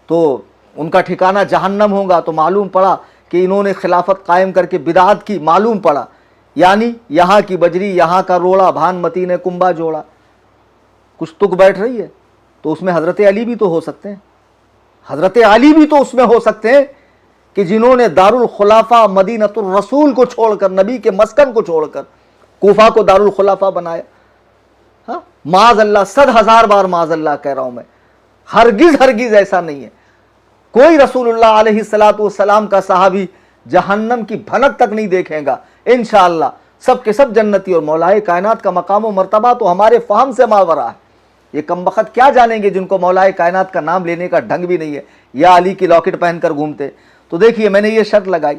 Speaker 1: تو ان کا ٹھکانہ جہنم ہوگا۔ تو معلوم پڑا کہ انہوں نے خلافت قائم کر کے بدعت کی، معلوم پڑا یعنی یہاں کی بجری یہاں کا روڑا، بھان متی نے کنبا جوڑا، کچھ تک بیٹھ رہی ہے۔ تو اس میں حضرت علی بھی تو ہو سکتے ہیں، حضرت علی بھی تو اس میں ہو سکتے ہیں کہ جنہوں نے دارالخلافہ مدینۃ الرسول کو چھوڑ کر، نبی کے مسکن کو چھوڑ کر کوفہ کو دارالخلافہ بنایا۔ ہاں معاذ اللہ، 100,000 بار معاذ اللہ کہہ رہا ہوں میں، ہرگز ایسا نہیں ہے۔ کوئی رسول اللہ علیہ السلام کا صحابی جہنم کی بھنک تک نہیں دیکھیں گا انشاءاللہ، سب کے سب جنتی، اور مولائے کائنات کا مقام و مرتبہ تو ہمارے فہم سے ماورا ہے۔ یہ کمبخت کیا جانیں گے جن کو مولائے کائنات کا نام لینے کا ڈھنگ بھی نہیں ہے، یا علی کی لاکٹ پہن کر گھومتے۔ تو دیکھیے میں نے یہ شرط لگائی،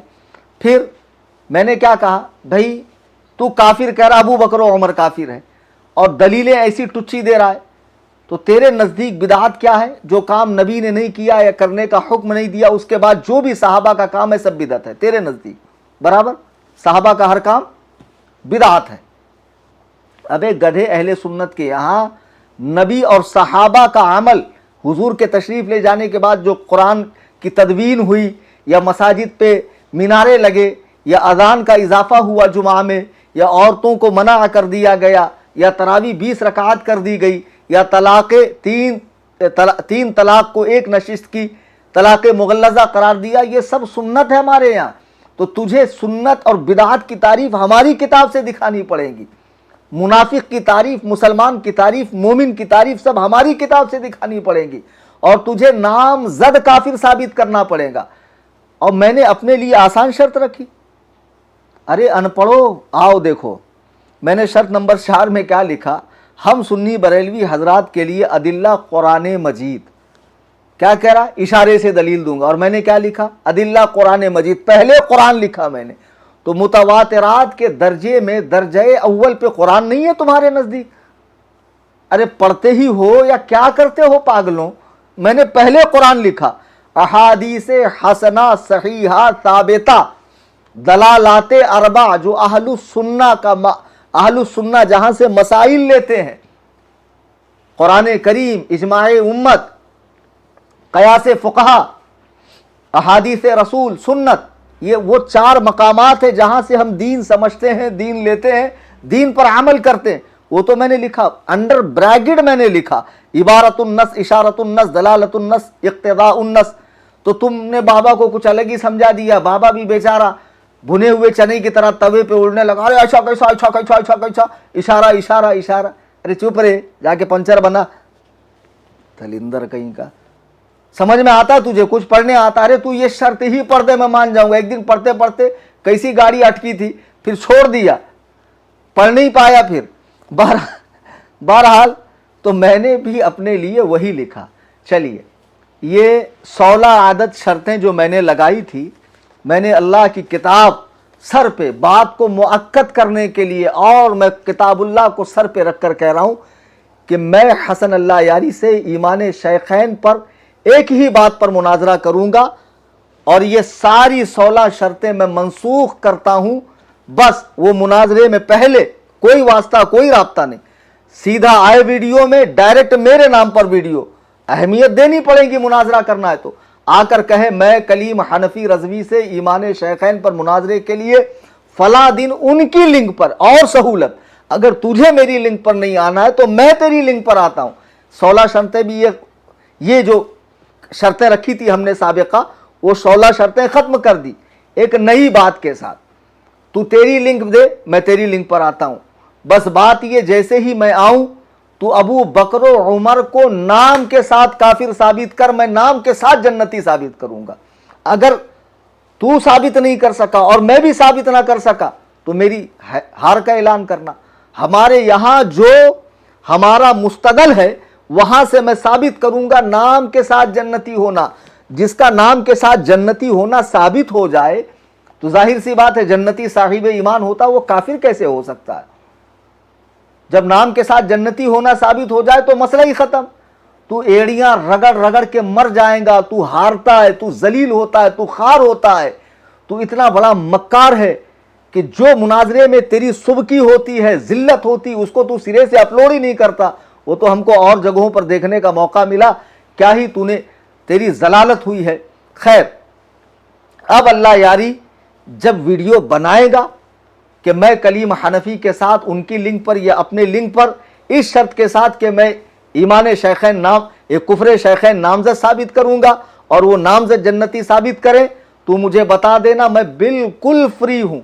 Speaker 1: پھر میں نے کیا کہا، بھائی تو کافر کہہ رہا ابو بکر و عمر کافر ہے اور دلیلیں ایسی ٹچی دے رہا ہے، تو تیرے نزدیک بدعت کیا ہے؟ جو کام نبی نے نہیں کیا یا کرنے کا حکم نہیں دیا، اس کے بعد جو بھی صحابہ کا کام ہے سب بدعت ہے تیرے نزدیک، برابر؟ صحابہ کا ہر کام بدعت ہے۔ ابے گدھے، اہل سنت کے یہاں نبی اور صحابہ کا عمل، حضور کے تشریف لے جانے کے بعد جو قرآن کی تدوین ہوئی، یا مساجد پہ مینارے لگے، یا اذان کا اضافہ ہوا جمعہ میں، یا عورتوں کو منع کر دیا گیا، یا تراویح 20 رکعات کر دی گئی، یا تین طلاق کو ایک نشست کی طلاق مغلظہ قرار دیا، یہ سب سنت ہے ہمارے یہاں۔ تو تجھے سنت اور بدعت کی تعریف ہماری کتاب سے دکھانی پڑے گی، منافق کی تعریف، مسلمان کی تعریف، مومن کی تعریف سب ہماری کتاب سے دکھانی پڑے گی، اور تجھے نام زد کافر ثابت کرنا پڑے گا۔ اور میں نے اپنے لیے آسان شرط رکھی، ارے ان پڑھو آؤ دیکھو، میں نے شرط نمبر 4 میں کیا لکھا، ہم سنی بریلوی حضرات کے لیے ادلہ قرآن مجید، کیا کہہ رہا؟ اشارے سے دلیل دوں گا، اور میں نے کیا لکھا؟ ادلہ قرآن مجید، پہلے قرآن لکھا میں نے۔ تو متواترات کے درجے میں درجہ اول پہ قرآن نہیں ہے تمہارے نزدیک؟ ارے پڑھتے ہی ہو یا کیا کرتے ہو پاگلوں؟ میں نے پہلے قرآن لکھا، احادیث حسنہ صحیحہ ثابتہ دلالات اربع، جو اہل السنہ جہاں سے مسائل لیتے ہیں، قرآن کریم، اجماع امت، قیاس فقہا، احادیث رسول، سنت، یہ وہ 4 مقامات ہیں جہاں سے ہم دین سمجھتے ہیں، دین لیتے ہیں، دین پر عمل کرتے ہیں۔ وہ تو میں نے لکھا، انڈر بریکٹ میں نے لکھا، عبارت النص، اشارت النص، دلالت النص، اقتضاء النص۔ तो तुमने बाबा को कुछ अलग ही समझा दिया। बाबा भी बेचारा भुने हुए चने की तरह तवे पे उड़ने लगा, अरे ऐसा कैसा, ऐसा कैसा, ऐसा कैसा, इशारा इशारा इशारा। अरे चुप रे, जाके पंचर बना, तलिंदर कहीं का। समझ में आता तुझे, कुछ पढ़ने आता? अरे तू ये शर्त ही पढ़ दे, मैं मान जाऊंगा। एक दिन पढ़ते पढ़ते कैसी गाड़ी अटकी थी, फिर छोड़ दिया, पढ़ नहीं पाया। फिर बहरहाल तो मैंने भी अपने लिए वही लिखा। चलिए, ये 16 आदत शर्तें जो मैंने लगाई थी, मैंने अल्लाह की किताब सर पे बात को मुअक्कद करने के लिए, और मैं किताबुल्लाह को सर पे रख कर कह रहा हूँ कि मैं हसन अल्लाह यारी से ईमान शेखैन पर एक ही बात पर मुनाजरा करूँगा, और ये सारी 16 शर्तें मैं मनसूख करता हूँ। बस वो मुनाजरे में पहले कोई वास्ता, कोई राब्ता नहीं, सीधा आए वीडियो में, डायरेक्ट मेरे नाम पर वीडियो। अहमियत देनी पड़ेगी, मुनाजरा करना है तो आकर कहे मैं कलीम हनफी रजवी से ईमान शेखैन पर मुनाजरे के लिए फला दिन उनकी लिंक पर, और सहूलत अगर तुझे मेरी लिंक पर नहीं आना है तो मैं तेरी लिंक पर आता हूँ। 16 शर्तें भी ये जो शर्तें रखी थी हमने साबिका, वो 16 शर्तें खत्म कर दी एक नई बात के साथ। तू तेरी लिंक दे, मैं तेरी लिंक पर आता हूँ। बस बात ये, जैसे ही मैं आऊँ तू अबू बकर उमर को नाम के साथ काफिर साबित कर, मैं नाम के साथ जन्नती साबित करूंगा। अगर तू साबित नहीं कर सका और मैं भी साबित ना कर सका तो मेरी हार का ऐलान करना। हमारे यहाँ जो हमारा मुस्तगल है वहां से मैं साबित करूंगा नाम के साथ जन्नती होना। जिसका नाम के साथ जन्नती होना साबित हो जाए तो जाहिर सी बात है जन्नती साहिब ईमान होता, वो काफिर कैसे हो सकता है? जब नाम के साथ जन्नती होना साबित हो जाए तो मसला ही खत्म। तू एड़ियां रगड़ रगड़ के मर जाएगा, तू हारता है, तू जलील होता है, तू खार होता है, तू इतना बड़ा मक्कार है कि जो मुनाजरे में तेरी सुबकी होती है, जिल्लत होती, उसको तू सिरे से अपलोड ही नहीं करता। वो तो हमको और जगहों पर देखने का मौका मिला, क्या ही तूने, तेरी जलालत हुई है। खैर, अब अल्लाह यारी जब वीडियो बनाएगा कि मैं कलीम हनफी के साथ उनकी लिंक पर या अपने लिंक पर इस शर्त के साथ कि मैं ईमान शेखैन नाम, एक कुफर शेखैन नामजद साबित करूंगा और वो नामजद जन्नती साबित करें, तो मुझे बता देना, मैं बिल्कुल फ्री हूं।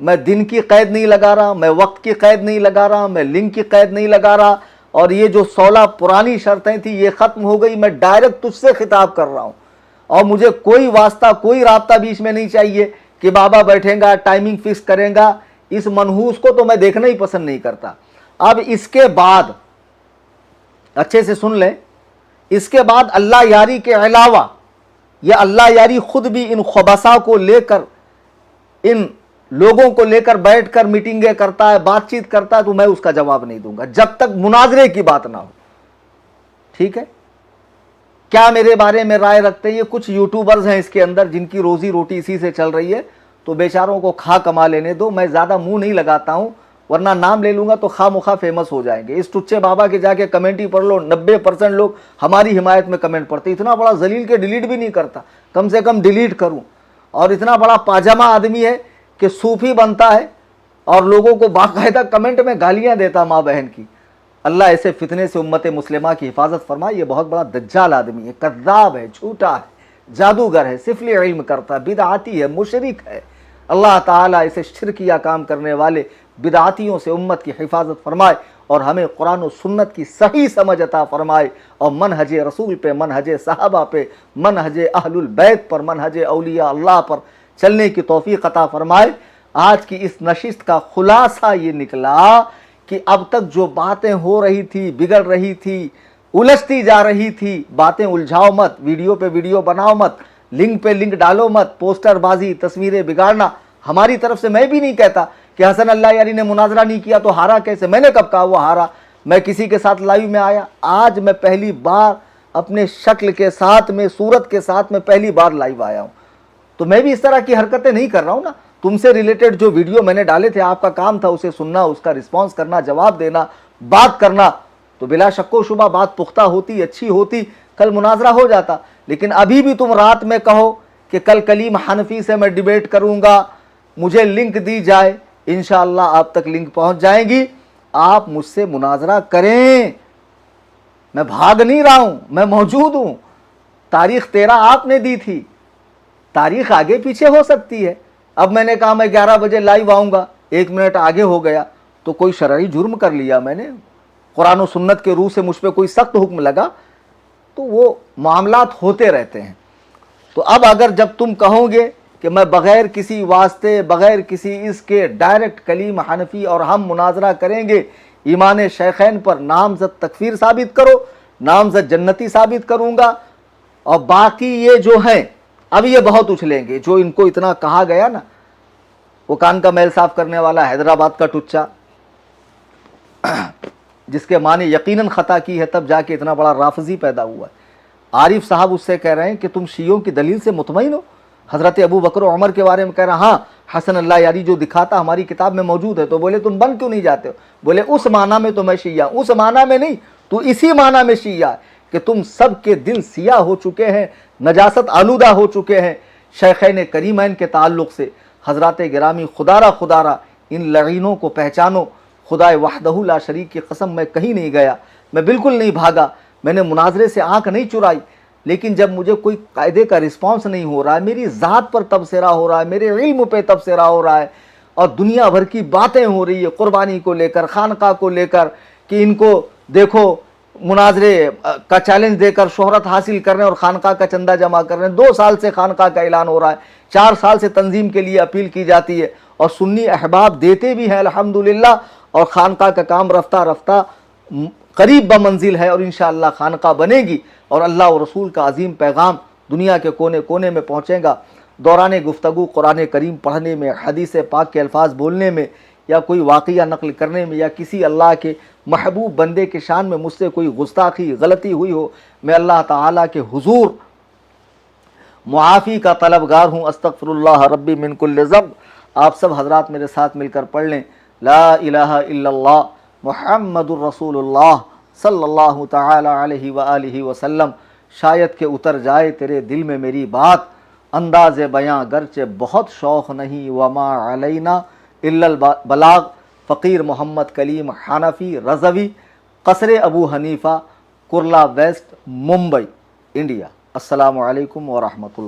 Speaker 1: मैं दिन की कैद नहीं लगा रहा, मैं वक्त की कैद नहीं लगा रहा, मैं लिंक की कैद नहीं लगा रहा, और ये जो 16 पुरानी शर्तें थी ये खत्म हो गई। मैं डायरेक्ट तुझसे खिताब कर रहा हूं और मुझे कोई वास्ता, कोई राब्ता बीच में नहीं चाहिए कि बाबा बैठेगा, टाइमिंग फिक्स करेगा। इस मनहूस को तो मैं देखना ही पसंद नहीं करता। अब इसके बाद अच्छे से सुन लें, इसके बाद अल्लाह यारी के अलावा यह अल्लाह यारी खुद भी इन खबसा को लेकर, इन लोगों को लेकर बैठकर मीटिंगें करता है, बातचीत करता है, तो मैं उसका जवाब नहीं दूंगा जब तक मुनाजरे की बात ना हो। ठीक है? क्या मेरे बारे में राय रखते हैं? ये कुछ यूट्यूबर्स हैं इसके अंदर जिनकी रोजी रोटी इसी से चल रही है, तो बेचारों को खा कमा लेने दो। मैं ज़्यादा मुंह नहीं लगाता हूं, वरना नाम ले लूंगा तो खा मुखा फेमस हो जाएंगे। इस टुच्चे बाबा के जाके कमेंट ही पढ़ लो, 90% लोग हमारी हिमायत में कमेंट पढ़ते। इतना बड़ा जलील के डिलीट भी नहीं करता, कम से कम डिलीट करूं। और इतना बड़ा पाजामा आदमी है कि सूफी बनता है और लोगों को बाकायदा कमेंट में गालियां देता माँ बहन की। अल्लाह ऐसे फितने से उम्मत मुस्लिमा की हिफाजत फरमाए। ये बहुत बड़ा दज्जाल आदमी है, कद्दाब है, झूठा है, जादूगर है, सिफली इल्म करता है, बिदआती है, मुशरिक है। अल्लाह ताला इसे शिरकिया काम करने वाले बिदआतियों से उम्मत की हिफाजत फरमाए और हमें कुरान और सुन्नत की सही समझ अता फरमाए और मनहज रसूल पे, मनहज सहाबा पे, मनहज अहलुल बैत पर, मनहज औलिया अल्लाह पर चलने की तौफीक अता फरमाए। आज की इस नशिस्त का खुलासा ये निकला कि अब तक जो बातें हो रही थी, बिगड़ रही थी, उलझती जा रही थी, बातें उलझाओ मत, वीडियो पे वीडियो बनाओ मत, लिंक पे लिंक डालो मत, पोस्टरबाजी, तस्वीरें बिगाड़ना। हमारी तरफ से मैं भी नहीं कहता कि हसन अल्लाह यारी ने मुनाजरा नहीं किया तो हारा कैसे। मैंने कब कहा वो हारा? मैं किसी के साथ लाइव में आया? आज मैं पहली बार अपने शक्ल के साथ में, सूरत के साथ में पहली बार लाइव आया हूं। तो मैं भी इस तरह की हरकतें नहीं कर रहा हूं ना। तुमसे रिलेटेड जो वीडियो मैंने डाले थे, आपका काम था उसे सुनना, उसका रिस्पॉन्स करना, जवाब देना, बात करना। तो बिला शक्को शुबा बात पुख्ता होती, अच्छी होती, कल मुनाजरा हो जाता। लेकिन अभी भी तुम रात में कहो कि कल कलीम हनफी से मैं डिबेट करूंगा, मुझे लिंक दी जाए, इंशाअल्लाह आप तक लिंक पहुंच जाएगी। आप मुझसे मुनाजरा करें, मैं भाग नहीं रहा हूं, मैं मौजूद हूं। तारीख 13 आपने दी थी, तारीख आगे पीछे हो सकती है। अब मैंने कहा मैं 11 बजे लाइव आऊँगा, 1 मिनट आगे हो गया तो कोई शरई जुर्म कर लिया मैंने, कुरान और सुन्नत के रूह से मुझ पर कोई सख्त हुक्म लगा, तो वो मामलात होते रहते हैं। तो अब अगर जब तुम कहोगे कि मैं बग़ैर किसी वास्ते, बग़ैर किसी इसके डायरेक्ट कलीम हनफी और हम मुनाजरा करेंगे ईमान शेखैन पर, नामज़द तकफीर साबित करो, नामज़द जन्नती साबित करूँगा, और बाकी ये जो हैं अब ये बहुत उछलेंगे। जो इनको इतना कहा गया ना, वो कान का मैल साफ़ करने वाला हैदराबाद का टुच्चा, जिसके माने यकीनन ख़ता की है तब जाके इतना बड़ा राफजी पैदा हुआ है। आरिफ साहब उससे कह रहे हैं कि तुम शियों की दलील से मुतमईन हो, हज़रत अबू बकर और उमर के बारे में कह रहे हैं, हाँ हसन अल्लाह यारी जो दिखाता हमारी किताब में मौजूद है। तो बोले तुम बन क्यों नहीं जाते हो? बोले उस माना में तो मैं शिया, उस माना में नहीं, तू इसी माना में शिया है कि तुम सब के दिल सिया हो चुके हैं, नजासत आलूदा हो चुके हैं शेखैन करीमैन के ताल्लुक़ से। हज़रात गिरामी खुदारा इन लईनों को पहचानो। खुदाए वहदहू ला शरीक की कसम मैं कहीं नहीं गया, मैं बिल्कुल नहीं भागा, मैंने मुनाजरे से आंख नहीं चुराई, लेकिन जब मुझे कोई कायदे का रिस्पांस नहीं हो रहा है, मेरी ज़ात पर तबसरा हो रहा है, मेरे इल्म पे तबसरा हो रहा है, और दुनिया भर की बातें हो रही है कुर्बानी को लेकर, खानका को लेकर, कि इनको देखो मुनाजरे का चैलेंज देकर शोहरत हासिल कर रहे हैं और खानका का चंदा जमा कर रहे हैं। 2 साल से खानका का ऐलान हो रहा है, 4 साल से तंजीम के लिए अपील की जाती है, और सुन्नी अहबाब देते भी हैं अल्हम्दुलिल्लाह, और खानका का काम रफ्ता रफ्ता करीब बमंजिल है, और इंशाअल्लाह खानका बनेगी, और अल्लाह और रसूल का अजीम पैगाम दुनिया के कोने कोने में पहुँचेगा। दौरान गुफ्तगू कुरान करीम पढ़ने में, हदीस पाक के अल्फाज बोलने में, या कोई वाक़या नकल करने में, या किसी अल्लाह के महबूब बंदे के शान में मुझसे कोई गुस्ताखी गलती हुई हो, मैं अल्लाह ताला के हुजूर मुआफ़ी का तलबगार हूँ। अस्तग़फिरुल्लाह रब्बी मिन कुल्लि ज़ंब। आप सब हज़रात मेरे साथ मिलकर पढ़ लें, ला इलाहा इल्लल्लाह मुहम्मदुर रसूलुल्लाह सल्लल्लाहु तआला अलैहि व आलिहि वसल्लम। शायद के उतर जाए तेरे दिल में मेरी बात, अंदाज़ बयां गरचे बहुत शौक़ नहीं, वमा अलैना इल्लल बलाग। फ़कीर मोहम्मद कलीम हनफी रज़वी, क़स्र अबू हनीफ़ा, कुर्ला वेस्ट, मुंबई, इंडिया। अस्सलामु अलैकुम व रहमतुल्लाह।